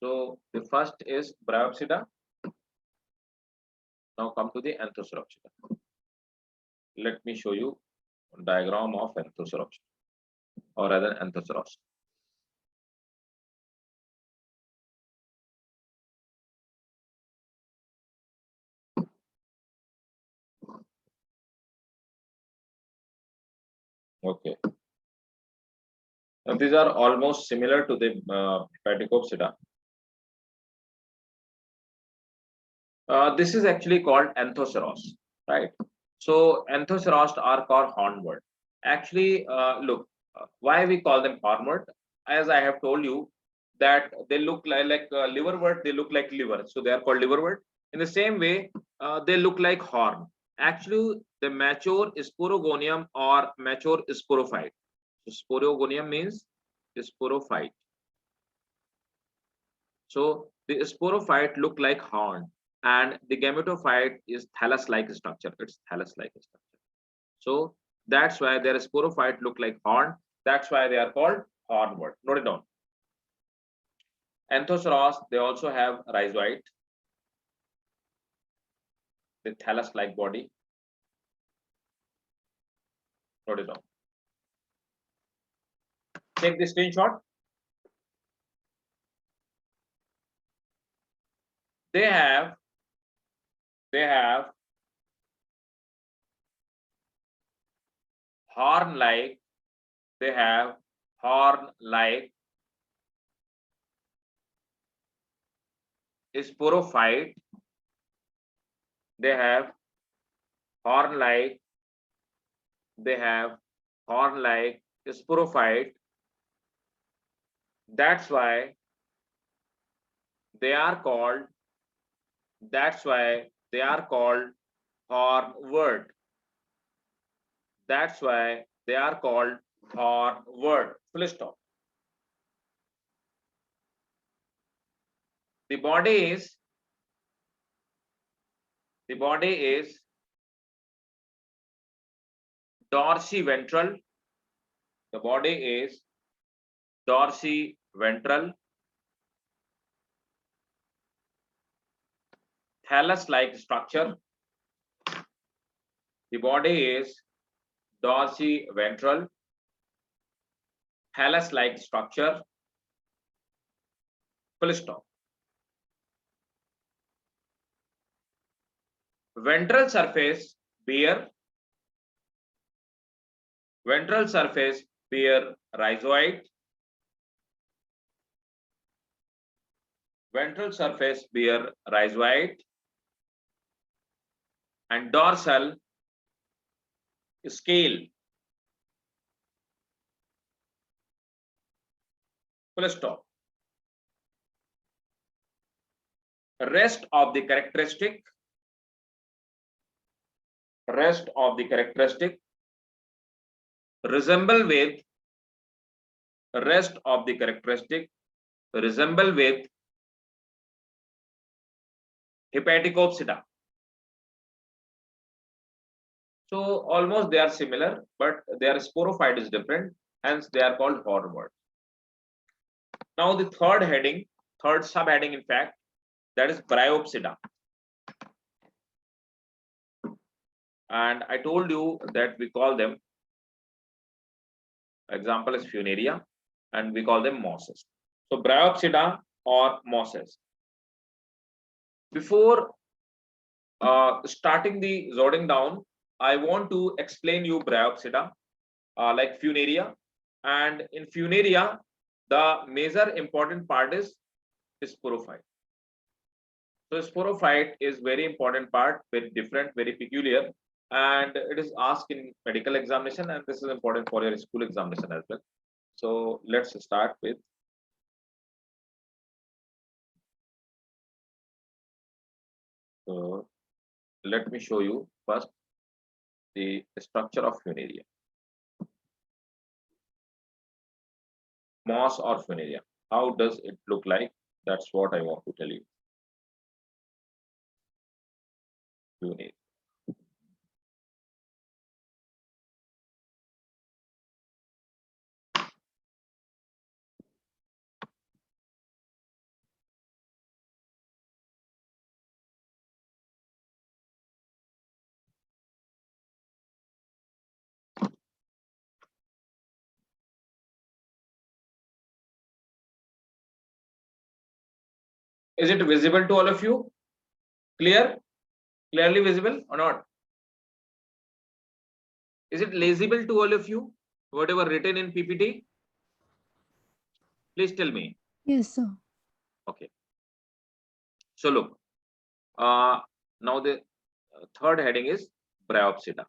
Speaker 1: So the first is Bryopsida. Now come to the Anthoceropsida. Let me show you a diagram of Anthoceropsida, or rather Anthoceros. Okay. Now these are almost similar to the Phaticopsida. This is actually called Anthoceros, right? So Anthoceros are called hornwort. Actually, look, why we call them hornwort? As I have told you that they look like liverwort. They look like liver, so they are called liverwort. In the same way, they look like horn. Actually, the mature sporogonium or mature sporophyte. So sporogonium means sporophyte. So the sporophyte look like horn, and the gametophyte is thallus-like structure. It's thallus-like structure. So that's why their sporophyte look like horn. That's why they are called hornwort. Note it down. Anthoceros, they also have rhizoid, the thallus-like body. Note it down. Take the screenshot. They have horn-like. They have horn-like sporophyte. They have horn-like. They have horn-like sporophyte. That's why they are called. That's why they are called hornwort. That's why they are called hornwort. Full stop. The body is The body is dorsiventral. The body is dorsiventral, thallus-like structure. The body is dorsiventral, thallus-like structure. Full stop. Ventral surface bare. Ventral surface bare rhizoid. Ventral surface bare rhizoid. And dorsal scale. Full stop. Rest of the characteristic resemble with Hepaticopsida. So almost they are similar, but their sporophyte is different, hence they are called hornworms. Now the third subheading in fact, that is Bryopsida. And I told you that we call them, example is Funaria, and we call them mosses. So Bryopsida or mosses. Before starting the jotting down, I want to explain you Bryopsida, like Funaria. And in Funaria, the major important part is sporophyte. So sporophyte is very important part, very different, very peculiar, and it is asked in medical examination, and this is important for your school examination as well. So let's start with let me show you first the structure of Funaria. Moss or Funaria. How does it look like? That's what I want to tell you. Funaria. Is it visible to all of you? Clearly visible or not? Is it legible to all of you? Whatever written in PPT? Please tell me.
Speaker 4: Yes, sir.
Speaker 1: Okay. So look, now the third heading is Bryopsida.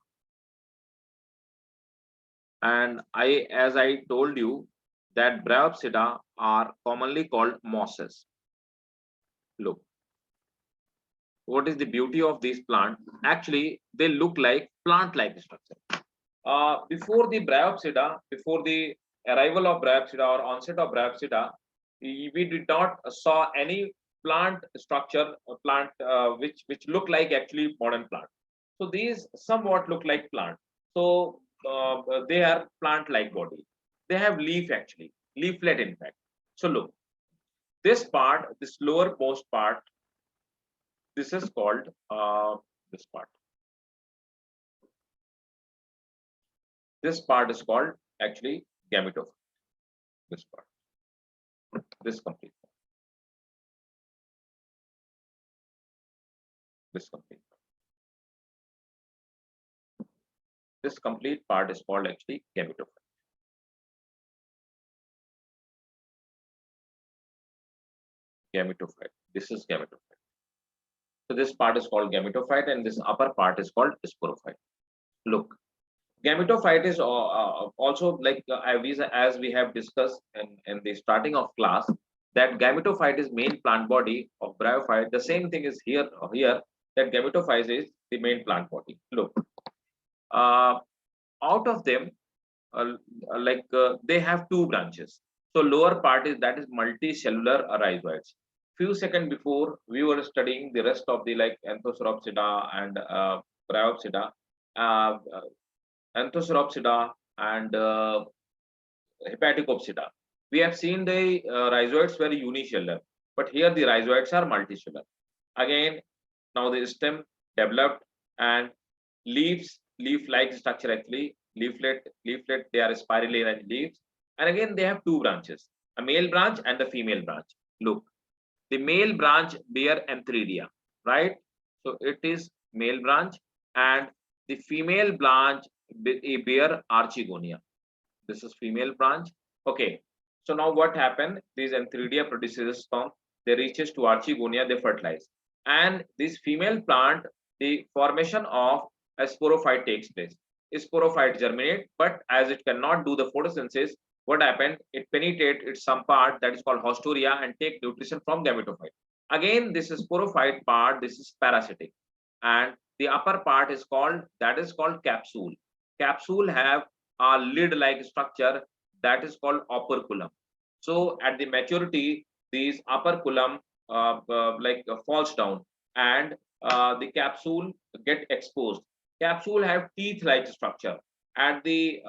Speaker 1: And as I told you, that Bryopsida are commonly called mosses. Look, what is the beauty of these plants? Actually, they look like plant-like structure. Before the Bryopsida, before the arrival of Bryopsida or onset of Bryopsida, we did not saw any plant structure, which look like actually modern plant. So these somewhat look like plant. So they are plant-like body. They have leaf actually, leaflet in fact. So look, this part, this lowermost part, this is called this part. This part is called actually gametophyte. This part, this complete part. This complete part. This complete part is called actually gametophyte. Gametophyte. This is gametophyte. So this part is called gametophyte, and this upper part is called sporophyte. Look, gametophyte is also like as we have discussed in the starting of class, that gametophyte is main plant body of bryophyte. The same thing is here that gametophyte is the main plant body. Look, out of them, they have two branches. So lower part is that is multicellular rhizoids. few seconds before we were studying the rest of the like Anthoceropsida and Bryopsida, uh, uh, Anthoceropsida and Hepaticopsida. We have seen the rhizoids were unicellular, but here the rhizoids are multicellular. Again, now the stem developed and leaf-like structure actually, leaflet, they are spirally arranged leaves. And again, they have two branches, a male branch and a female branch. Look, the male branch bear antheridia, right? So it is male branch, and the female branch bear archegonia. This is female branch. Okay, so now what happened? These antheridia produces sperm, they reaches to archegonia, they fertilize, and this female plant, the formation of a sporophyte takes place. Sporophyte germinate, but as it cannot do the photosynthesis, what happened? It penetrate its some part that is called haustoria and take nutrition from gametophyte. Again, this is sporophyte part, this is parasitic, and the upper part is called, that is called capsule. Capsule have a lid-like structure that is called operculum. So at the maturity, these operculum falls down, and the capsule get exposed. Capsule have teeth-like structure. At the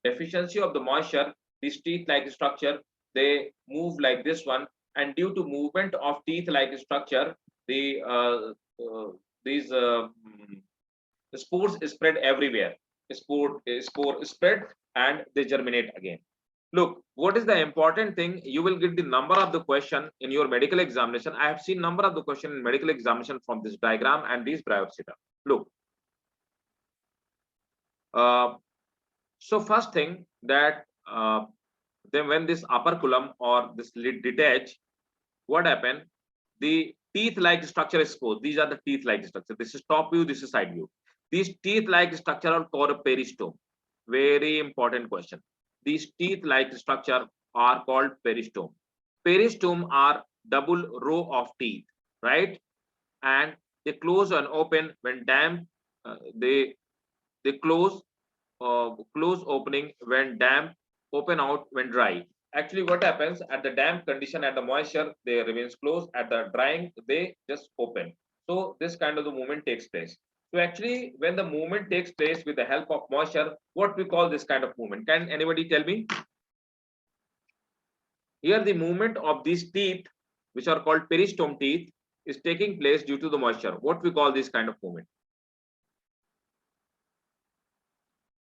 Speaker 1: deficiency of the moisture, this teeth-like structure, they move like this one, and due to movement of teeth-like structure, the these the spores spread everywhere. Spore spread and they germinate again. Look, what is the important thing? You will get the number of the question in your medical examination. I have seen number of the question in medical examination from this diagram and these Bryopsida. Look. So first thing that then when this operculum or this lid detach, what happened? The teeth-like structure is exposed. These are the teeth-like structure. This is top view, this is side view. These teeth-like structure are called peristome. Very important question. These teeth-like structure are called peristome. Peristome are double row of teeth, right? And they close and open when damp. They close opening when damp, open out when dry. Actually, what happens at the damp condition, at the moisture, they remains closed. At the drying, they just open. So this kind of the movement takes place. So actually, when the movement takes place with the help of moisture, what we call this kind of movement? Can anybody tell me? Here, the movement of these teeth, which are called peristome teeth, is taking place due to the moisture. What we call this kind of movement?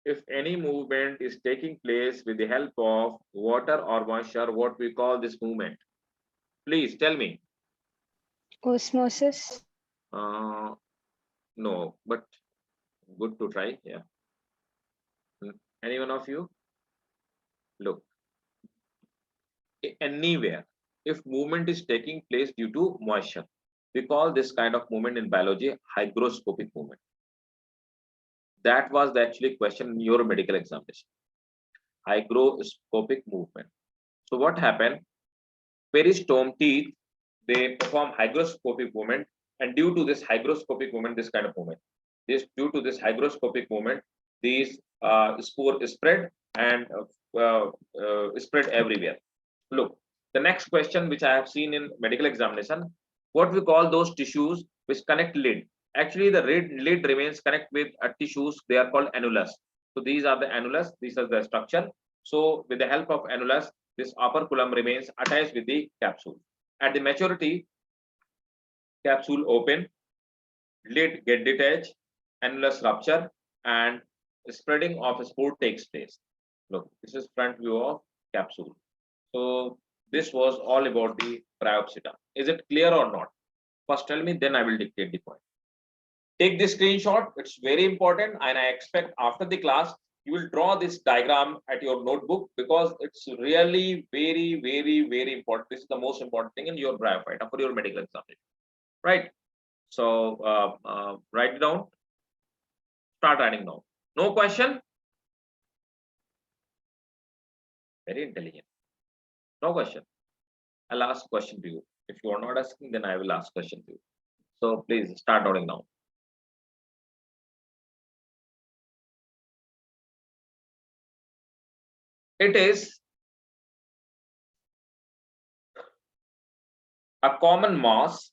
Speaker 1: If any movement is taking place with the help of water or moisture, what we call this movement? Please tell me.
Speaker 3: Osmosis.
Speaker 1: No, but good to try. Yeah. Any one of you? Look. Anywhere, if movement is taking place due to moisture, we call this kind of movement in biology hygroscopic movement. That was the actually question in your medical examination. Hygroscopic movement. So what happened? Peristome teeth, they perform hygroscopic movement, and due to this hygroscopic movement, this kind of movement, due to this hygroscopic movement, these spore spread and spread everywhere. Look, the next question which I have seen in medical examination, what we call those tissues which connect lid. Actually, the lid remains connect with tissues. They are called annulus. So these are the annulus. These are the structure. So with the help of annulus, this operculum remains attached with the capsule. At the maturity, capsule open, lid get detached, annulus rupture, and spreading of a spore takes place. Look, this is front view of capsule. So this was all about the Bryopsida. Is it clear or not? First tell me, then I will dictate the point. Take this screenshot. It's very important, and I expect after the class you will draw this diagram at your notebook, because it's really very, very, very important. This is the most important thing in your Bryophyte for your medical examination, right? So write it down. Start writing now. No question? Very intelligent. No question. I'll ask question to you. If you are not asking, then I will ask question to you. So please start noting now. It is a common mass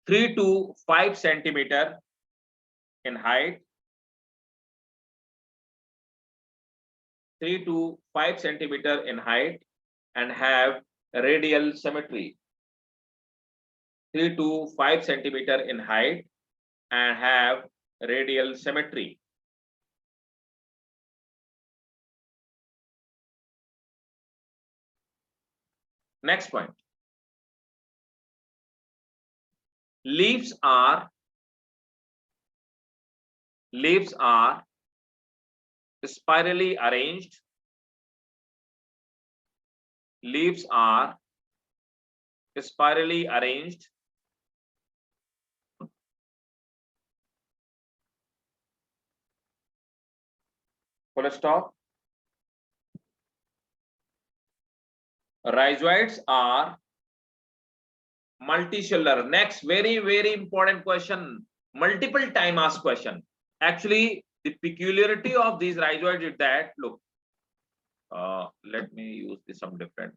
Speaker 1: (3 to 5 centimeter in height, 3 to 5 centimeter in height, and have radial symmetry. 3 to 5 centimeter in height and have radial symmetry. Next point. Leaves are spirally arranged. Leaves are spirally arranged. Full stop. Rhizoids are multicellular. Next, very, very important question. Multiple time asked question. Actually, the peculiarity of these rhizoids is that, look, let me use this some different.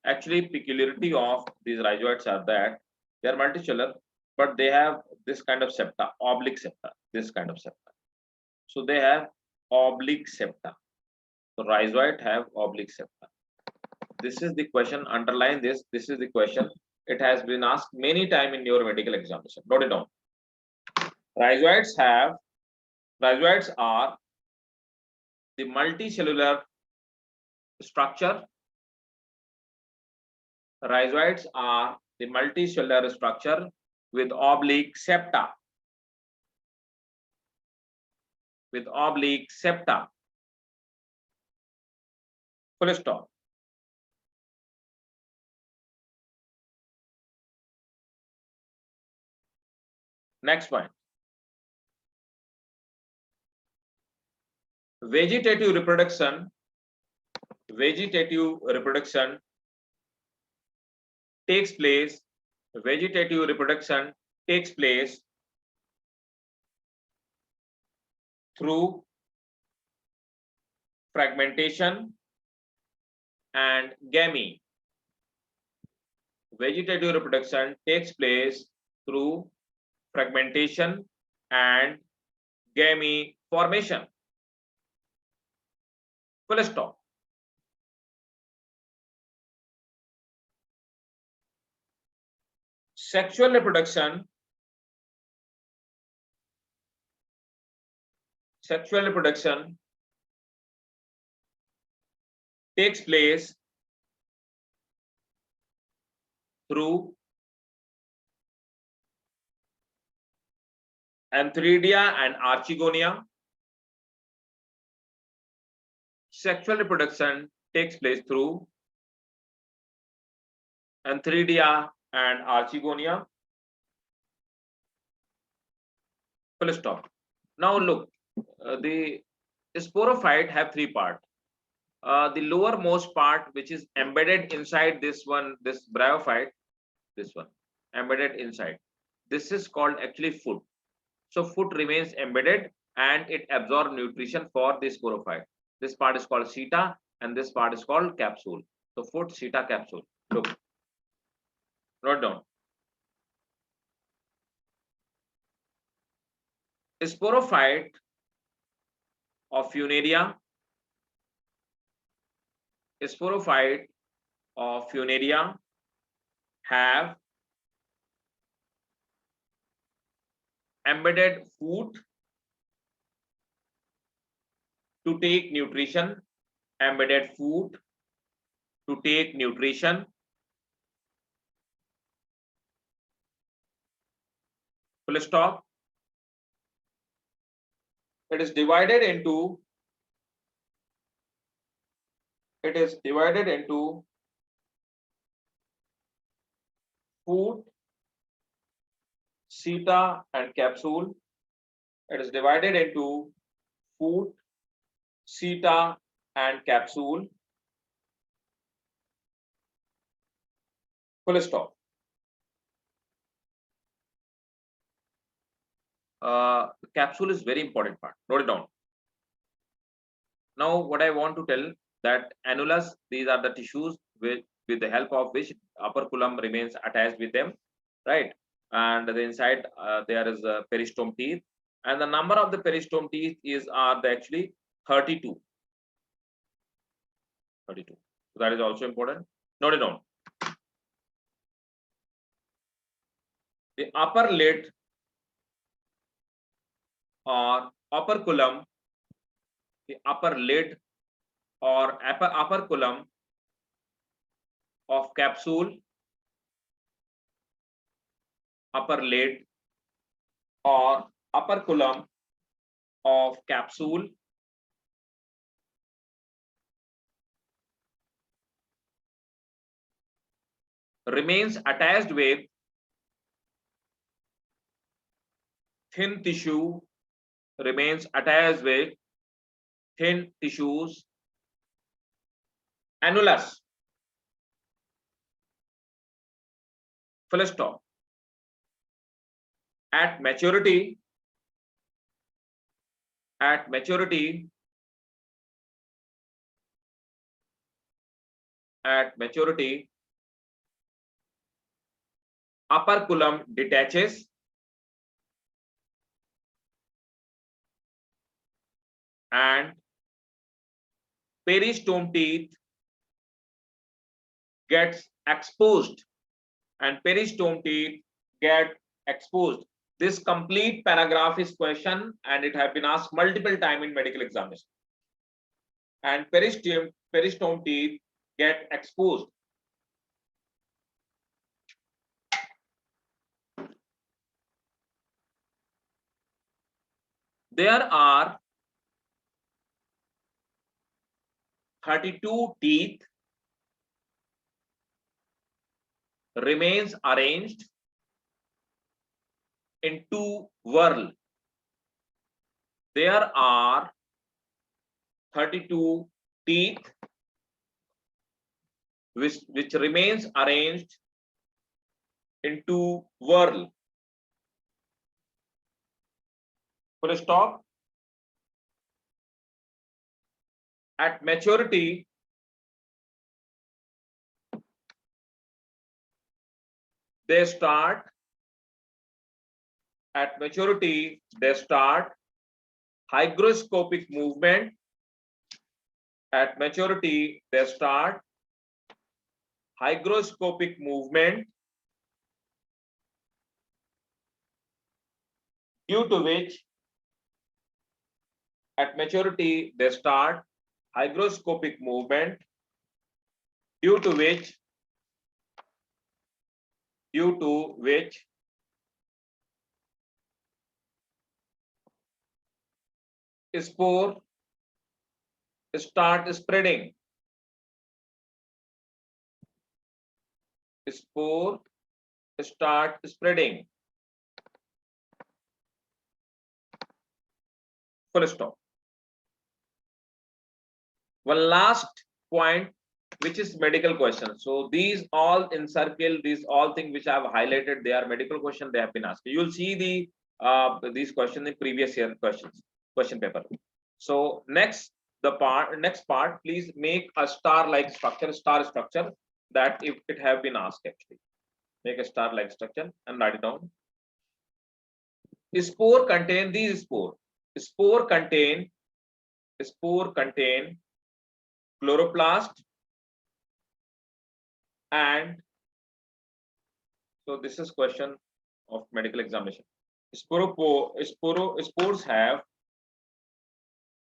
Speaker 1: Actually, peculiarity of these rhizoids are that they are multicellular, but they have this kind of septa, oblique septa, this kind of septa. So they have oblique septa. So rhizoid have oblique septa. This is the question. Underline this. This is the question. It has been asked many times in your medical examination. Note it down. Rhizoids are the multicellular structure. Rhizoids are the multicellular structure with oblique septa. With oblique septa. Full stop. Next point. Vegetative reproduction takes place. Vegetative reproduction takes place through fragmentation and gamete. Vegetative reproduction takes place through fragmentation and gamete formation. Full stop. Sexual reproduction takes place through antheridia and archegonia. Sexual reproduction takes place through antheridia and archegonia. Full stop. Now look, the sporophyte have three parts. The lowermost part, which is embedded inside this one, this bryophyte, this one embedded inside. This is called actually foot. So foot remains embedded and it absorbs nutrition for this sporophyte. This part is called seta and this part is called capsule. So foot, seta, capsule. Look, note down. Sporophyte of Funaria. Sporophyte of Funaria have embedded foot to take nutrition. Embedded food to take nutrition. Full stop. It is divided into food, seta and capsule. It is divided into food, seta and capsule. Full stop. Capsule is very important part. Note it down. Now, what I want to tell that annulus, these are the tissues with the help of which upper column remains attached with them, right? And the inside there is a peristome teeth, and the number of the peristome teeth are actually 32. 32. So that is also important. Note it down. The upper lid or upper column, the upper lid or upper column of capsule, upper lid or upper column of capsule remains attached with thin tissue, remains attached with thin tissues, annulus, full stop. At maturity, upper column detaches and peristome teeth gets exposed, and peristome teeth get exposed. This complete paragraph is question and it has been asked multiple times in medical examination. And peristome teeth get exposed. There are 32 teeth remains arranged in two whorl. There are 32 teeth which remains arranged in two whorl. Full stop. At maturity, they start hygroscopic movement. At maturity, they start hygroscopic movement, due to which at maturity they start hygroscopic movement, due to which spore start spreading. Spore start spreading. Full stop. One last point, which is medical question. So these all in circle, these all things which I have highlighted, they are medical question. They have been asked. You will see these questions in previous year question paper. So next part, please make a star-like structure, that if it have been asked actually. Make a star-like structure and write it down. Spore contain these spore. Spore contain chloroplast, and so this is question of medical examination. Spores have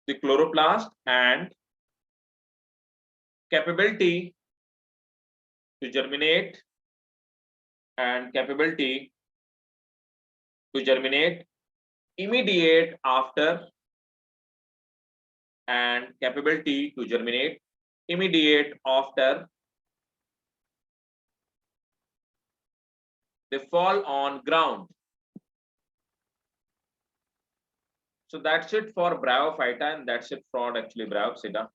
Speaker 1: the chloroplast and capability to germinate immediate after they fall on ground. So that's it for Bryophyta, and that's it for actually Bryopsida.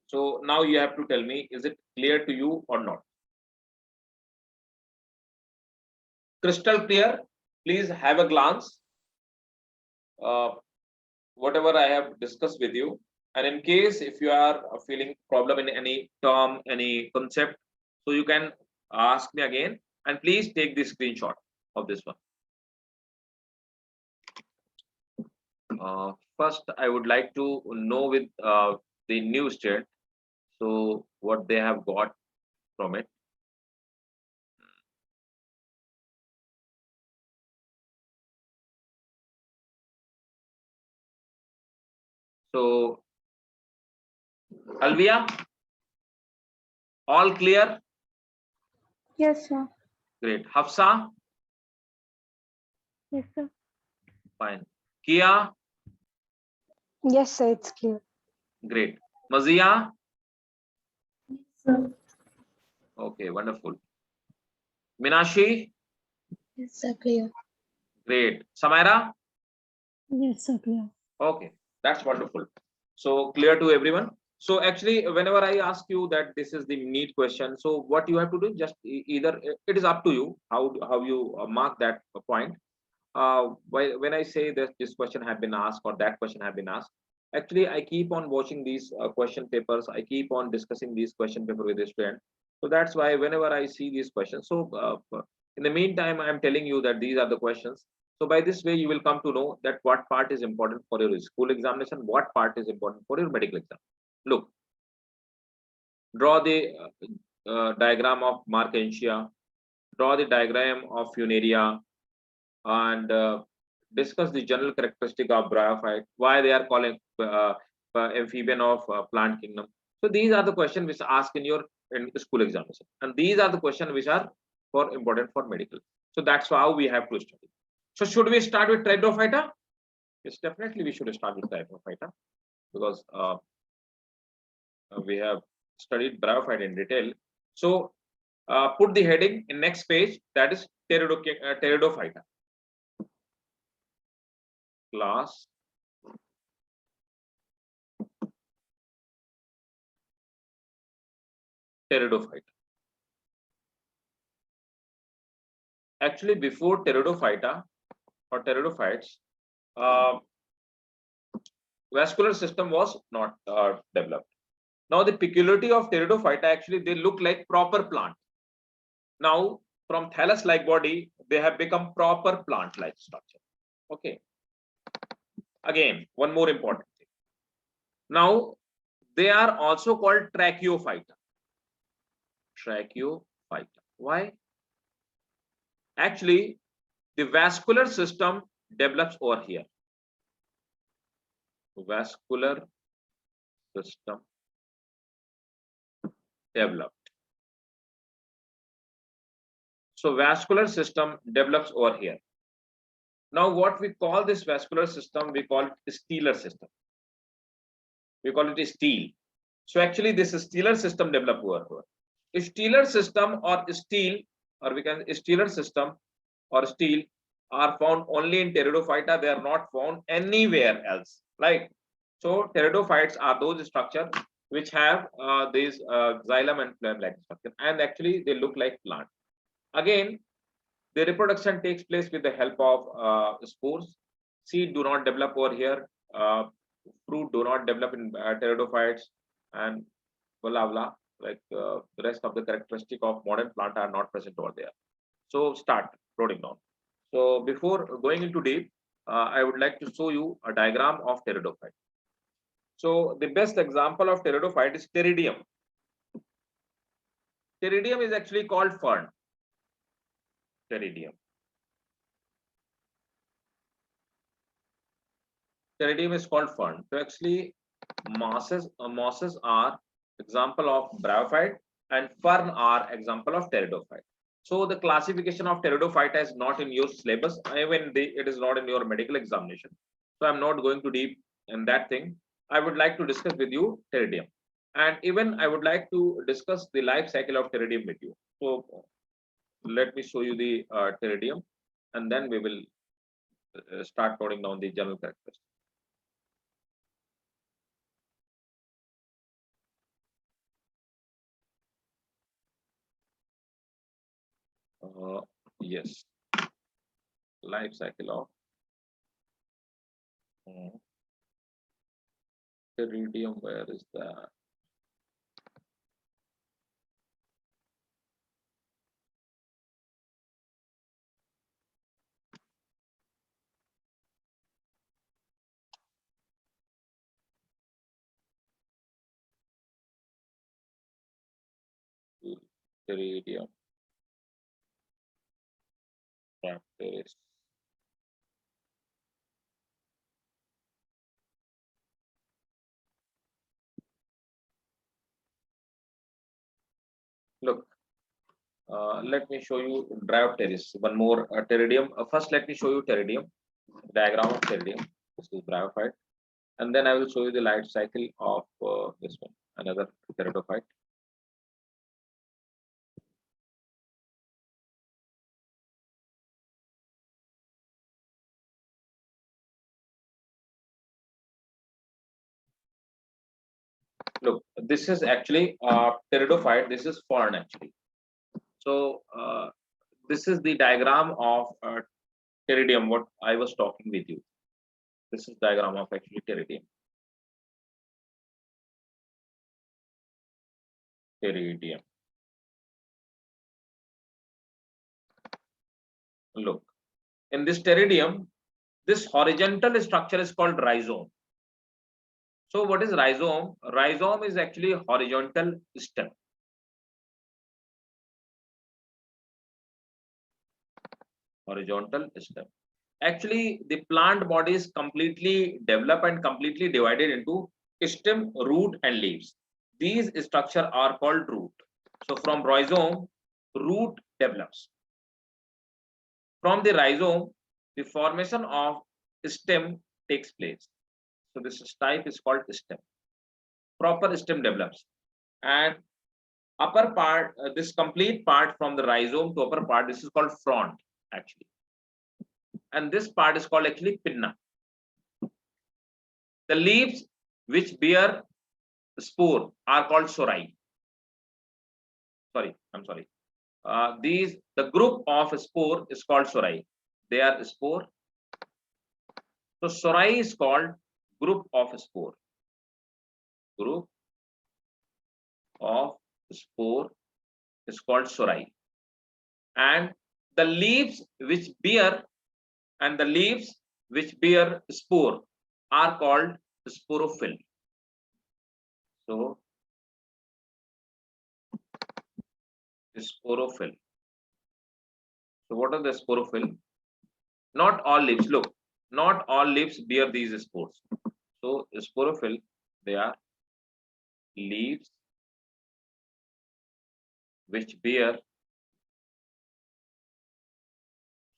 Speaker 1: So now you have to tell me, is it clear to you or not? Crystal clear? Please have a glance. whatever I have discussed with you. And in case if you are feeling problem in any term, any concept, so you can ask me again, and please take the screenshot of this one. First, I would like to know with the new student, so what they have got from it. So, Alvia, all clear?
Speaker 5: Yes, sir.
Speaker 1: Great. Hafsa,
Speaker 3: Yes, sir.
Speaker 1: fine. Kia,
Speaker 3: Yes, sir. It's clear.
Speaker 1: great. Mazia,
Speaker 5: Yes, sir.
Speaker 1: okay, wonderful. Minashi,
Speaker 2: Yes, sir. Clear.
Speaker 1: great. Samaira,
Speaker 4: Yes, sir, clear.
Speaker 1: okay, that's wonderful. So clear to everyone. So actually, whenever I ask you that this is the neat question, so what you have to do, just either it is up to you how you mark that point. When I say that this question have been asked or that question have been asked, actually I keep on watching these question papers. I keep on discussing these question paper with the student. So that's why whenever I see these questions, so in the meantime, I am telling you that these are the questions. So by this way, you will come to know that what part is important for your school examination, what part is important for your medical exam. Look, draw the diagram of Markensia, draw the diagram of Funaria, and discuss the general characteristic of bryophyte, why they are calling amphibian of plant kingdom. So these are the questions which are asked in your school examination, and these are the questions which are for important for medical. So that's how we have to study. So should we start with Pteridophyta? Yes, definitely we should start with Pteridophyta, because we have studied bryophyte in detail. So put the heading in next page, that is Pteridophyta. Class Pteridophyta. Actually, before Pteridophyta or pteridophytes, uh, vascular system was not developed. Now, the peculiarity of Pteridophyta, actually, they look like proper plant. Now, from thallus-like body, they have become proper plant-like structure. Okay. Again, one more important thing. Now, they are also called Tracheophyta. Tracheophyta. Why? Actually, the vascular system develops over here. Vascular system developed. So vascular system develops over here. Now, what we call this vascular system, we call it stellar system. We call it a stele. So actually, this stellar system developed over here. A stellar system or stele, or we can stellar system or stele, are found only in Pteridophyta. They are not found anywhere else. Right? So pteridophytes are those structures which have these xylem and phloem-like structure, and actually they look like plant. Again, the reproduction takes place with the help of spores. Seed do not develop over here. Fruit do not develop in pteridophytes, and blah blah. Like the rest of the characteristic of modern plant are not present over there. So start plodding down. So before going into deep, I would like to show you a diagram of pteridophyte. So the best example of pteridophyte is pteridium. Pteridium is actually called fern. Pteridium. Pteridium is called fern. So actually, mosses are example of bryophyte, and fern are example of pteridophyte. So the classification of pteridophyte is not in your syllabus, even it is not in your medical examination. So I'm not going to deep in that thing. I would like to discuss with you pteridium, and even I would like to discuss the life cycle of pteridium with you. So let me show you the pteridium, and then we will start noting down the general characteristics. Yes, life cycle of Pteridium, where is that? Pteridium. Practice. Look, let me show you Bryopteris. One more pteridium. First, let me show you pteridium, diagram of pteridium. This is bryophyte, and then I will show you the life cycle of this one, another pteridophyte. Look, this is actually pteridophyte. This is fern actually. So this is the diagram of pteridium. What I was talking with you. This is diagram of actually pteridium. Pteridium. Look, in this pteridium, this horizontal structure is called rhizome. So what is rhizome? Rhizome is actually horizontal stem. Horizontal stem. Actually, the plant body is completely developed and completely divided into stem, root, and leaves. These structures are called root. So from rhizome, root develops. From the rhizome, the formation of stem takes place. So this type is called stem. Proper stem develops, and upper part, this complete part from the rhizome to upper part, this is called frond actually, and this part is called actually pinna. The leaves which bear spore are called sorai. I'm sorry. The group of spore is called sorai. They are spore. So sorai is called group of spore. Group of spore is called sorai. And the leaves which bear spore are called sporophyll. So sporophyll. So what are the sporophyll? Not all leaves. Look, not all leaves bear these spores. So sporophyll, they are leaves which bear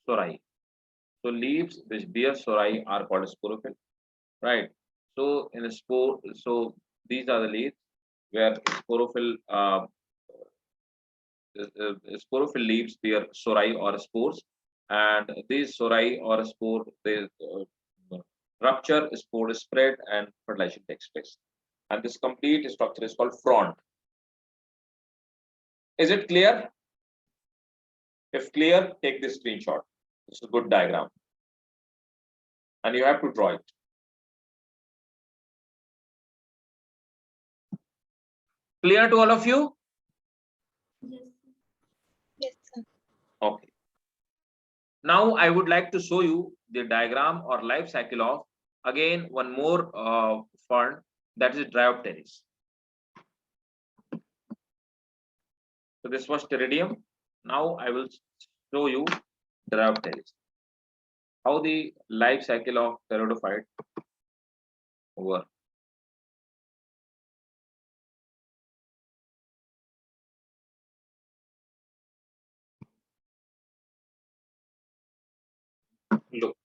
Speaker 1: sorai. So leaves which bear sorai are called sporophyll, right? So in a spore, so these are the leaves where sporophyll leaves bear sorai or spores, and these sorai or spore, they rupture, spore spread, and fertilization takes place. And this complete structure is called frond. Is it clear? If clear, take this screenshot. This is a good diagram, and you have to draw it. Clear to all of you?
Speaker 2: Yes, sir.
Speaker 1: Okay. Now I would like to show you the diagram or life cycle of again one more fern, that is Bryopteris. So this was pteridium. Now I will show you Bryopteris. How the life cycle of pteridophyte work. Look.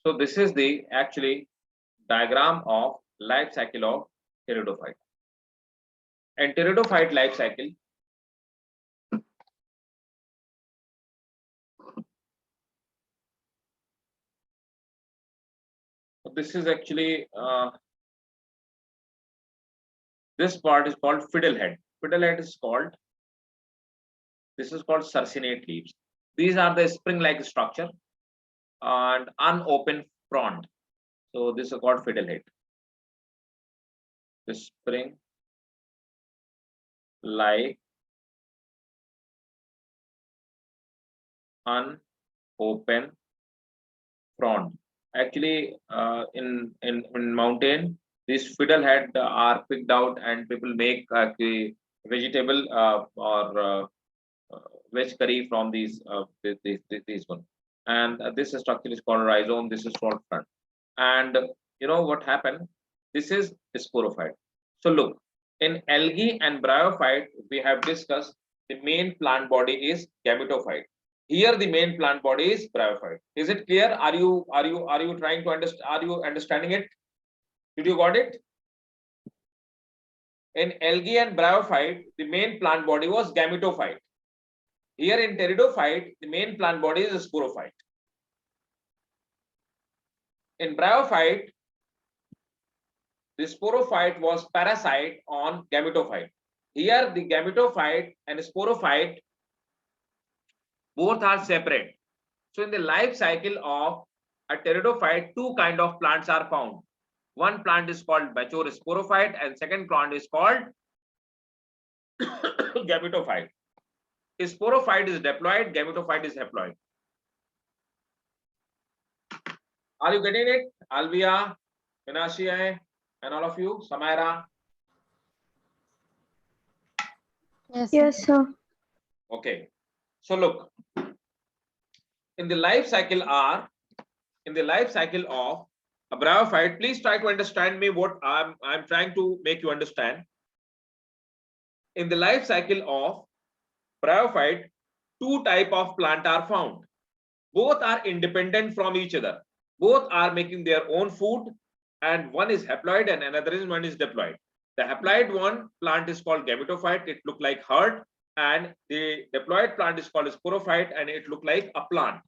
Speaker 1: So this is the actually diagram of life cycle of pteridophyte. And pteridophyte life cycle, this is actually this part is called fiddlehead. Fiddlehead is called This is called succinate leaves. These are the spring-like structure and unopened frond. So this is called fiddlehead. The spring-like unopened frond. Actually, in mountain, these fiddlehead are picked out, and people make the vegetable or veg curry from these one. And this structure is called rhizome. This is called front. And you know what happened? This is sporophyte. So look, in algae and bryophyte, we have discussed the main plant body is gametophyte. Here, the main plant body is bryophyte. Is it clear? Are you trying to understand? Are you understanding it? Did you got it? In algae and bryophyte, the main plant body was gametophyte. Here in pteridophyte, the main plant body is sporophyte. In bryophyte, the sporophyte was parasite on gametophyte. Here, the gametophyte and sporophyte both are separate. So in the life cycle of a pteridophyte, two kind of plants are found. One plant is called mature sporophyte and second plant is called gametophyte. Sporophyte is diploid, gametophyte is haploid. Are you getting it? Alvia, Minashia, and all of you, Samaira?
Speaker 5: Yes, sir.
Speaker 1: Okay. So look, in the life cycle of a bryophyte, please try to understand me what I'm trying to make you understand. In the life cycle of bryophyte, two type of plant are found. Both are independent from each other. Both are making their own food, and one is haploid and another one is diploid. The haploid one plant is called gametophyte. It look like heart, and the diploid plant is called sporophyte, and it look like a plant.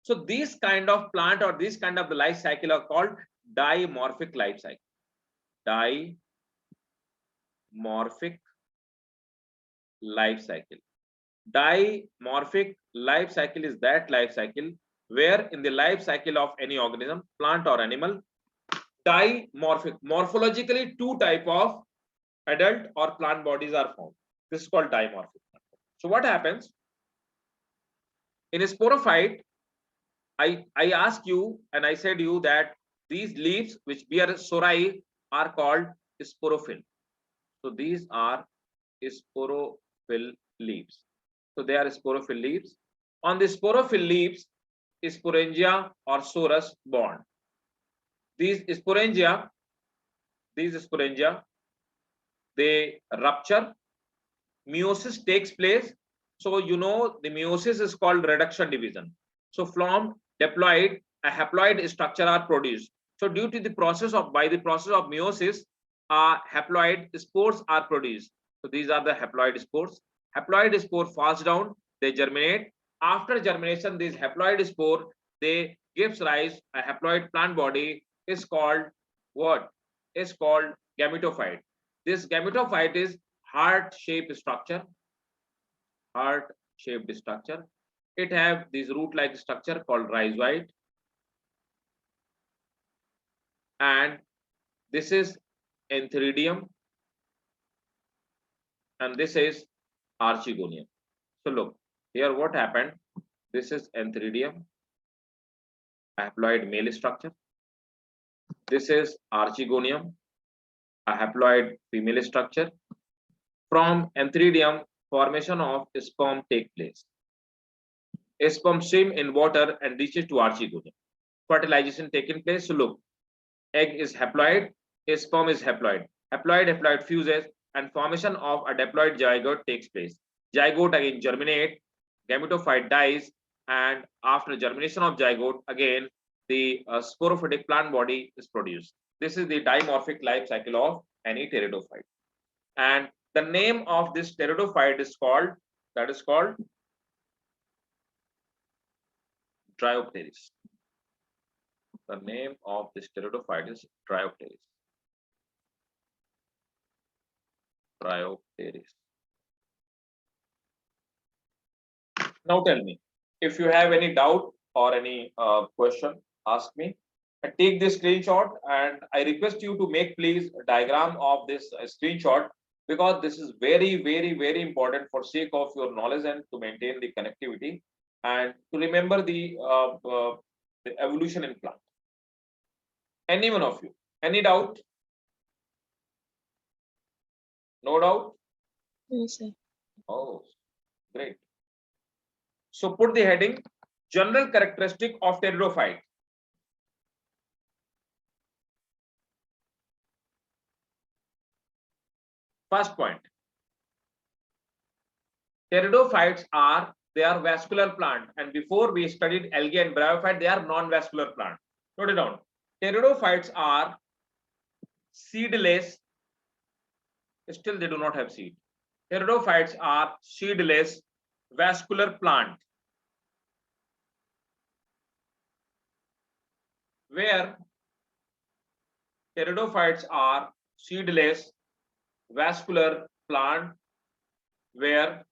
Speaker 1: So these kind of plant or this kind of the life cycle are called dimorphic life cycle. Dimorphic life cycle. Dimorphic life cycle is that life cycle where in the life cycle of any organism, plant or animal, dimorphic, morphologically two type of adult or plant bodies are found. This is called dimorphic. So what happens? In a sporophyte, I ask you and I said you that these leaves which bear sori are called sporophyll. So these are sporophyll leaves. So they are sporophyll leaves. On the sporophyll leaves, sporangia or sorus bond. These sporangia, they rupture. Meiosis takes place. So you know the meiosis is called reduction division. So from diploid, a haploid structure are produced. So due to the process of meiosis, haploid spores are produced. So these are the haploid spores. Haploid spore falls down, they germinate. After germination, these haploid spore, they gives rise a haploid plant body is called what? Is called gametophyte. This gametophyte is heart-shaped structure. Heart-shaped structure. It have this root-like structure called rhizoid, and this is antheridium, and this is archegonium. So look here, what happened? This is antheridium, haploid male structure. This is archegonium, a haploid female structure. From antheridium, formation of sperm take place. A sperm swim in water and reaches to archegonium. Fertilization taking place. So look, egg is haploid, a sperm is haploid. Haploid fuses and formation of a diploid zygote takes place. Zygote again germinate, gametophyte dies, and after germination of zygote, again the sporophytic plant body is produced. This is the dimorphic life cycle of any pteridophyte. And the name of this pteridophyte is called, that is called Dryopteris. The name of this pteridophyte is Dryopteris. Dryopteris. Now tell me, if you have any doubt or any question, ask me. I take this screenshot and I request you to make please a diagram of this screenshot, because this is very, very, very important for sake of your knowledge and to maintain the connectivity and to remember the evolution in plant. Any one of you, any doubt? No doubt?
Speaker 2: Yes, sir.
Speaker 1: Oh, great. So put the heading, general characteristic of pteridophyte. First point, pteridophytes they are vascular plant, and before we studied algae and bryophyte, they are non-vascular plant. Note it down. Pteridophytes are seedless, still they do not have seed. Pteridophytes are seedless vascular plant, where pteridophytes are seedless vascular plant, where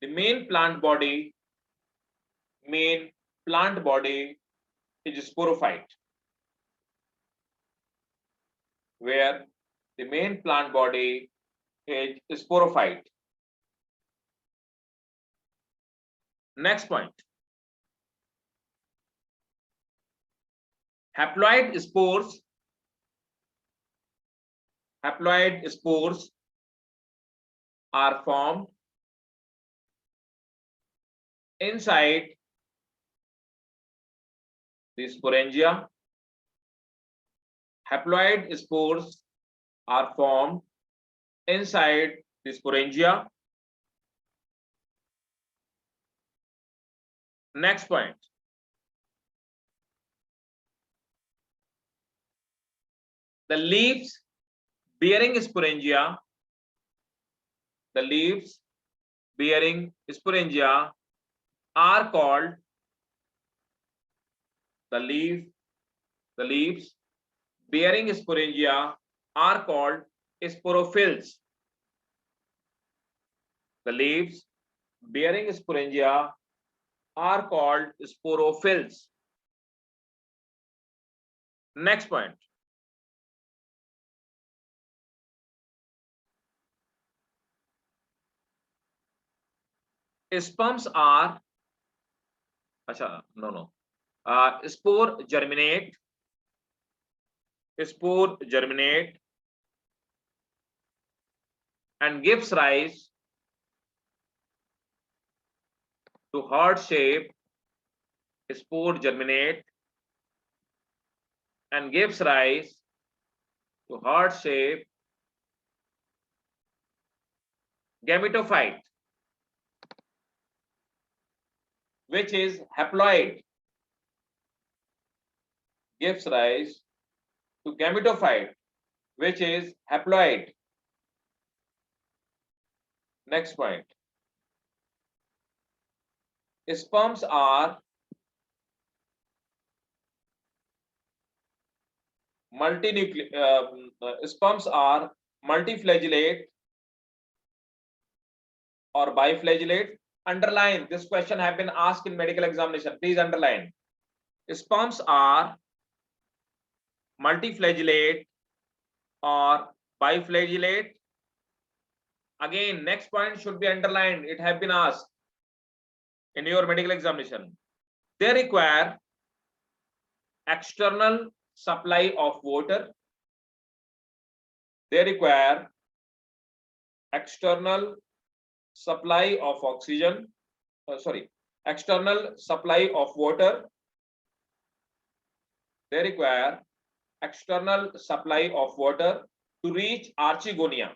Speaker 1: the main plant body is sporophyte, where the main plant body is sporophyte. Next point, haploid spores are formed inside the sporangia. Haploid spores are formed inside the sporangia. Next point, the leaves bearing sporangia, are called, the leaves bearing sporangia are called sporophylls. The leaves bearing sporangia are called sporophylls. Next point, sperms are spore germinate and gives rise to heart shape. Spore germinate and gives rise to heart shape gametophyte, which is haploid, gives rise to gametophyte, which is haploid. Next point, sperms are multiflagellate or biflagellate. Underline, this question have been asked in medical examination. Please underline. Sperms are multiflagellate or biflagellate. Again, next point should be underlined. It have been asked in your medical examination. They require external supply of water. They require external supply of oxygen. External supply of water. They require external supply of water to reach archegonia.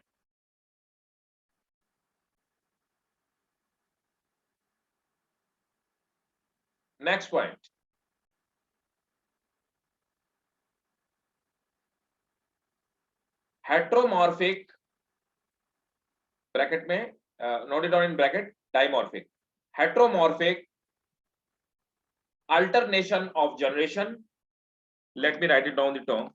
Speaker 1: Next point, heteromorphic, bracket में note it down in bracket, dimorphic. Heteromorphic alternation of generation. Let me write it down the term.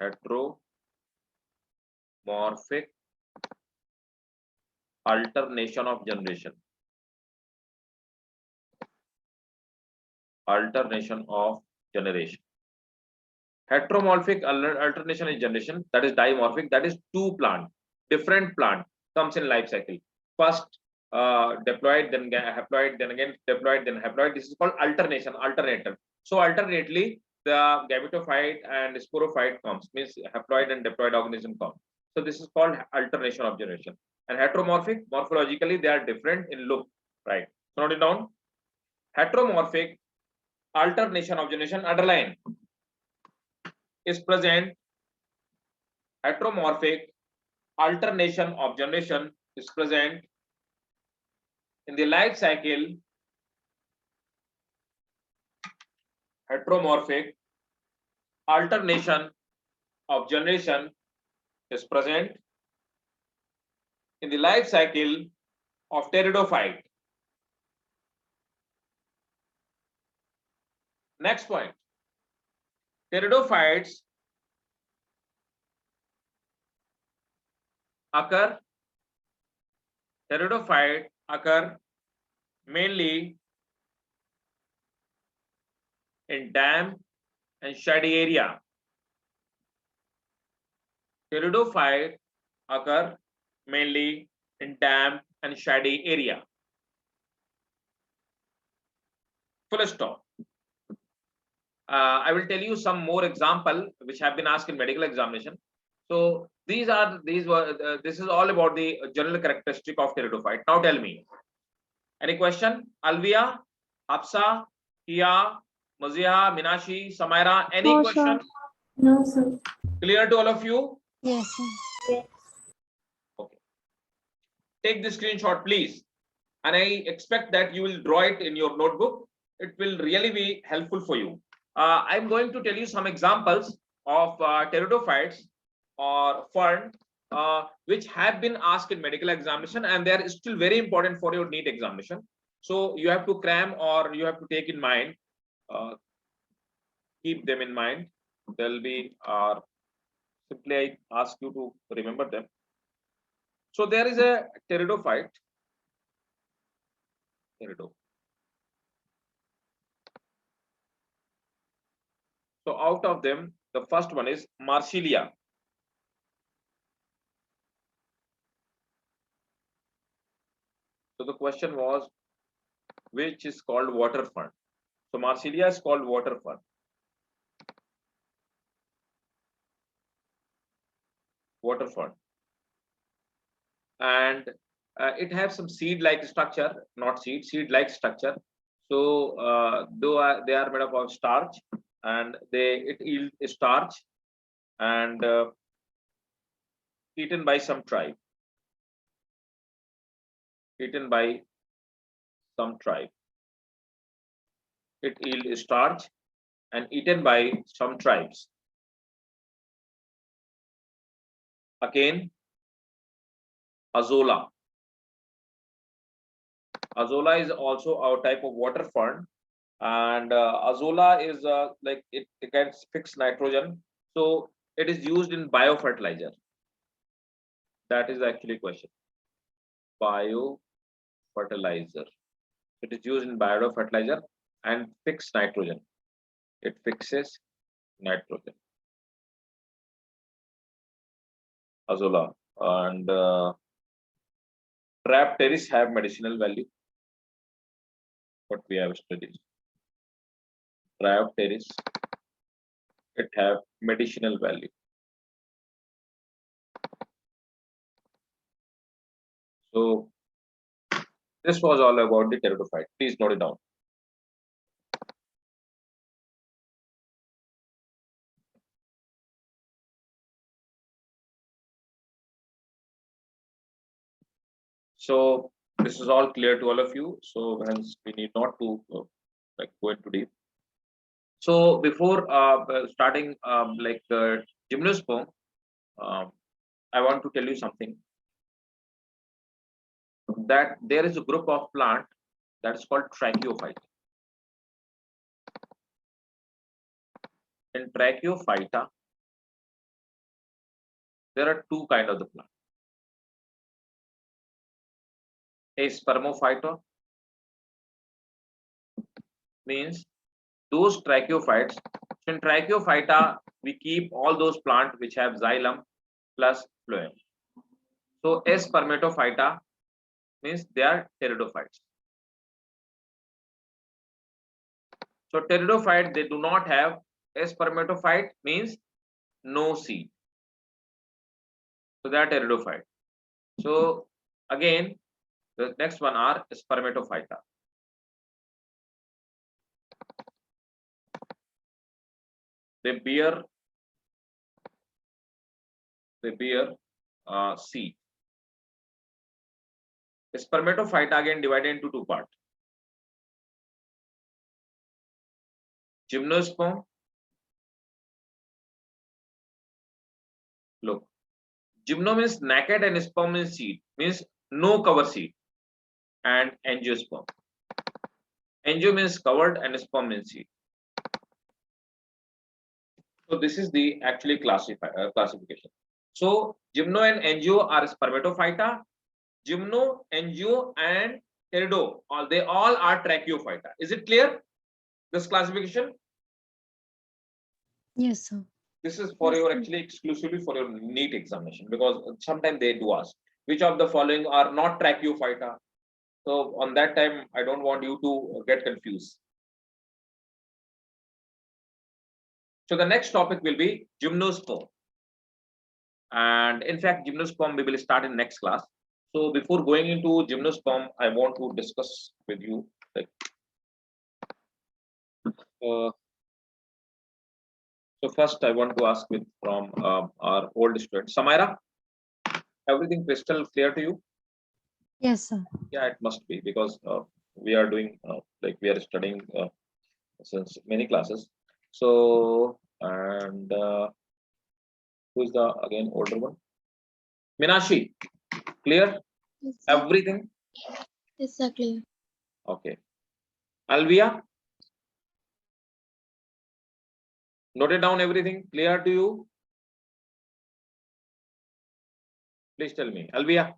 Speaker 1: Heteromorphic alternation of generation. Alternation of generation. Heteromorphic alternation is generation. That is dimorphic. That is two plant, different plant comes in life cycle. First diploid, then haploid, then again diploid, then haploid. This is called alternation, alternator. So alternately, the gametophyte and sporophyte comes, means haploid and diploid organism come. So this is called alternation of generation. And heteromorphic, morphologically, they are different in look, right? So note it down. Heteromorphic alternation of generation, underline, is present. Heteromorphic alternation of generation is present in the life cycle. Heteromorphic alternation of generation is present in the life cycle of pteridophyte. Next point. Pteridophytes occur mainly in damp and shady area. Pteridophyte occur mainly in damp and shady area. Full stop. I will tell you some more example which have been asked in medical examination. So this is all about the general characteristic of pteridophyte. Now tell me, any question? Alvia, Hafsa, Kia, Maziha, Minashi, Samaira, any
Speaker 5: No,
Speaker 1: question?
Speaker 5: sir. No, sir.
Speaker 1: Clear to all of you?
Speaker 4: Yes, sir.
Speaker 1: Okay. Take the screenshot, please. And I expect that you will draw it in your notebook. It will really be helpful for you. I'm going to tell you some examples of pteridophytes or fern which have been asked in medical examination, and they are still very important for your NEET examination. So you have to cram, or you have to take in mind, keep them in mind. They'll be simply I ask you to remember them. So there is a pteridophyte. So out of them, the first one is Marsilia. So the question was, which is called water fern? So Marsilia is called water fern. Water fern. And it has some seed-like structure, not seed-like structure. So though they are made up of starch, and it yield starch and eaten by some tribe. Eaten by some tribe. It yield starch and eaten by some tribes. Again, Azolla. Azolla is also a type of water fern, and Azolla is like it can fix nitrogen, so it is used in biofertilizer. That is actually question. Biofertilizer. It is used in biofertilizer and fix nitrogen. It fixes nitrogen. Azolla and Trapteris have medicinal value. What we have studied. Trapteris, it have medicinal value. So this was all about the pteridophyte. Please note it down. So this is all clear to all of you. So hence we need not to go into deep. So before starting gymnosperm, I want to tell you something, that there is a group of plant that is called Tracheophyta. In Tracheophyta, there are two kind of the plant. A spermophyta means those tracheophytes. So in tracheophyta, we keep all those plants which have xylem plus phloem. So a spermatophyta means they are pteridophytes. So pteridophyte, they do not have. A spermatophyte means no seed. So they are pteridophyte. So again, the next one are spermatophyta. They bear seed. Spermatophyta again divided into two parts. Gymnosperm. Look, gymno means naked and sperm means seed, means no cover seed, and angiosperm. Angio means covered and sperm means seed. So this is the actually classification. So gymno and angio are spermatophyta. Gymno, angio, and pterido, they all are tracheophyta. Is it clear? This classification.
Speaker 4: Yes, sir.
Speaker 1: This is for
Speaker 4: Yes,
Speaker 1: your
Speaker 4: sir.
Speaker 1: actually exclusively for your NEET examination, because sometimes they do ask which of the following are not tracheophyta. So on that time, I don't want you to get confused. So the next topic will be gymnosperm. And in fact, gymnosperm we will start in next class. So before going into gymnosperm, I want to discuss with you like so first I want to ask with from our old student Samaira, everything crystal clear to you?
Speaker 4: Yes, sir.
Speaker 1: Yeah, it must be, because we are doing like we are studying since many classes. So and who is the again older one? Minashi, clear
Speaker 2: Yes, sir.
Speaker 1: everything?
Speaker 2: Yes, sir. Clear.
Speaker 1: Okay. Alvia, noted down everything clear to you? Please tell me, Alvia,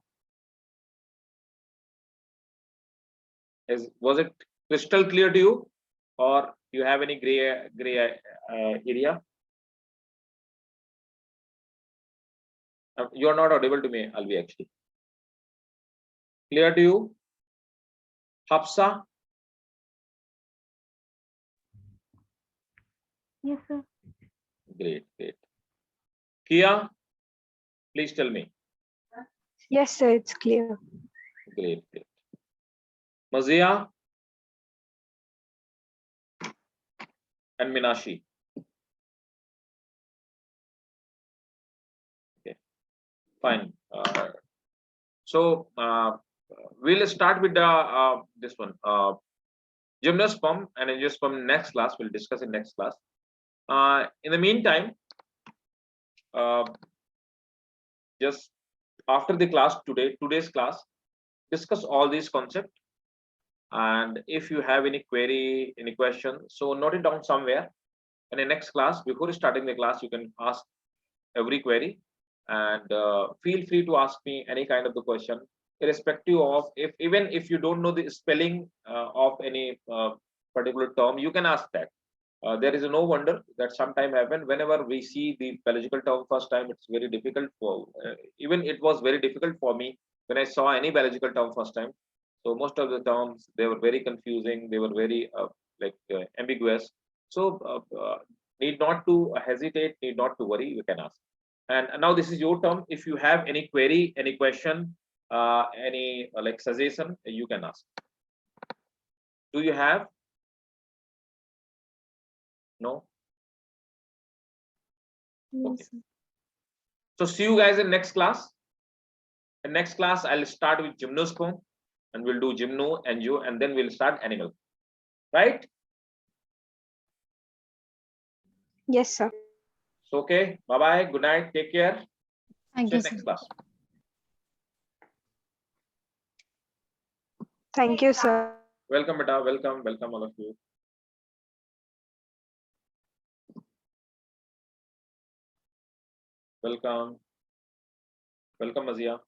Speaker 1: was it crystal clear to you, or you have any gray area? You are not audible to me, Alvia. Actually, clear to you? Hafsa,
Speaker 5: Yes, sir.
Speaker 1: great. Kia, please tell me.
Speaker 3: Yes, sir, it's clear.
Speaker 1: Great. Mazia and Minashi. Okay, fine. So we'll start with the this one gymnosperm and angiosperm next class. We'll discuss in next class. In the meantime, just after the class today's class, discuss all these concepts. And if you have any query, any question, so note it down somewhere. And in next class, before starting the class, you can ask every query, and feel free to ask me any kind of the question, irrespective of even if you don't know the spelling of any particular term, you can ask that. There is no wonder that sometime happen whenever we see the biological term first time. It's very difficult for even it was very difficult for me when I saw any biological term first time. So most of the terms, they were very confusing, they were very ambiguous. So need not to hesitate, need not to worry, you can ask. And now this is your term. If you have any query, any question, any like suggestion, you can ask. Do you have? No.
Speaker 2: Yes,
Speaker 1: Okay.
Speaker 2: sir.
Speaker 1: So see you guys in next class. In next class, I'll start with gymnosperm, and we'll do gymno, angio, and then we'll start animal. Right?
Speaker 3: Yes, sir.
Speaker 1: So okay. Bye bye. Good night. Take care.
Speaker 4: Thank
Speaker 1: See you
Speaker 4: you, sir.
Speaker 1: next class.
Speaker 3: Thank you, sir.
Speaker 1: Welcome, beta. Welcome all of you. Welcome. Welcome, Mazia.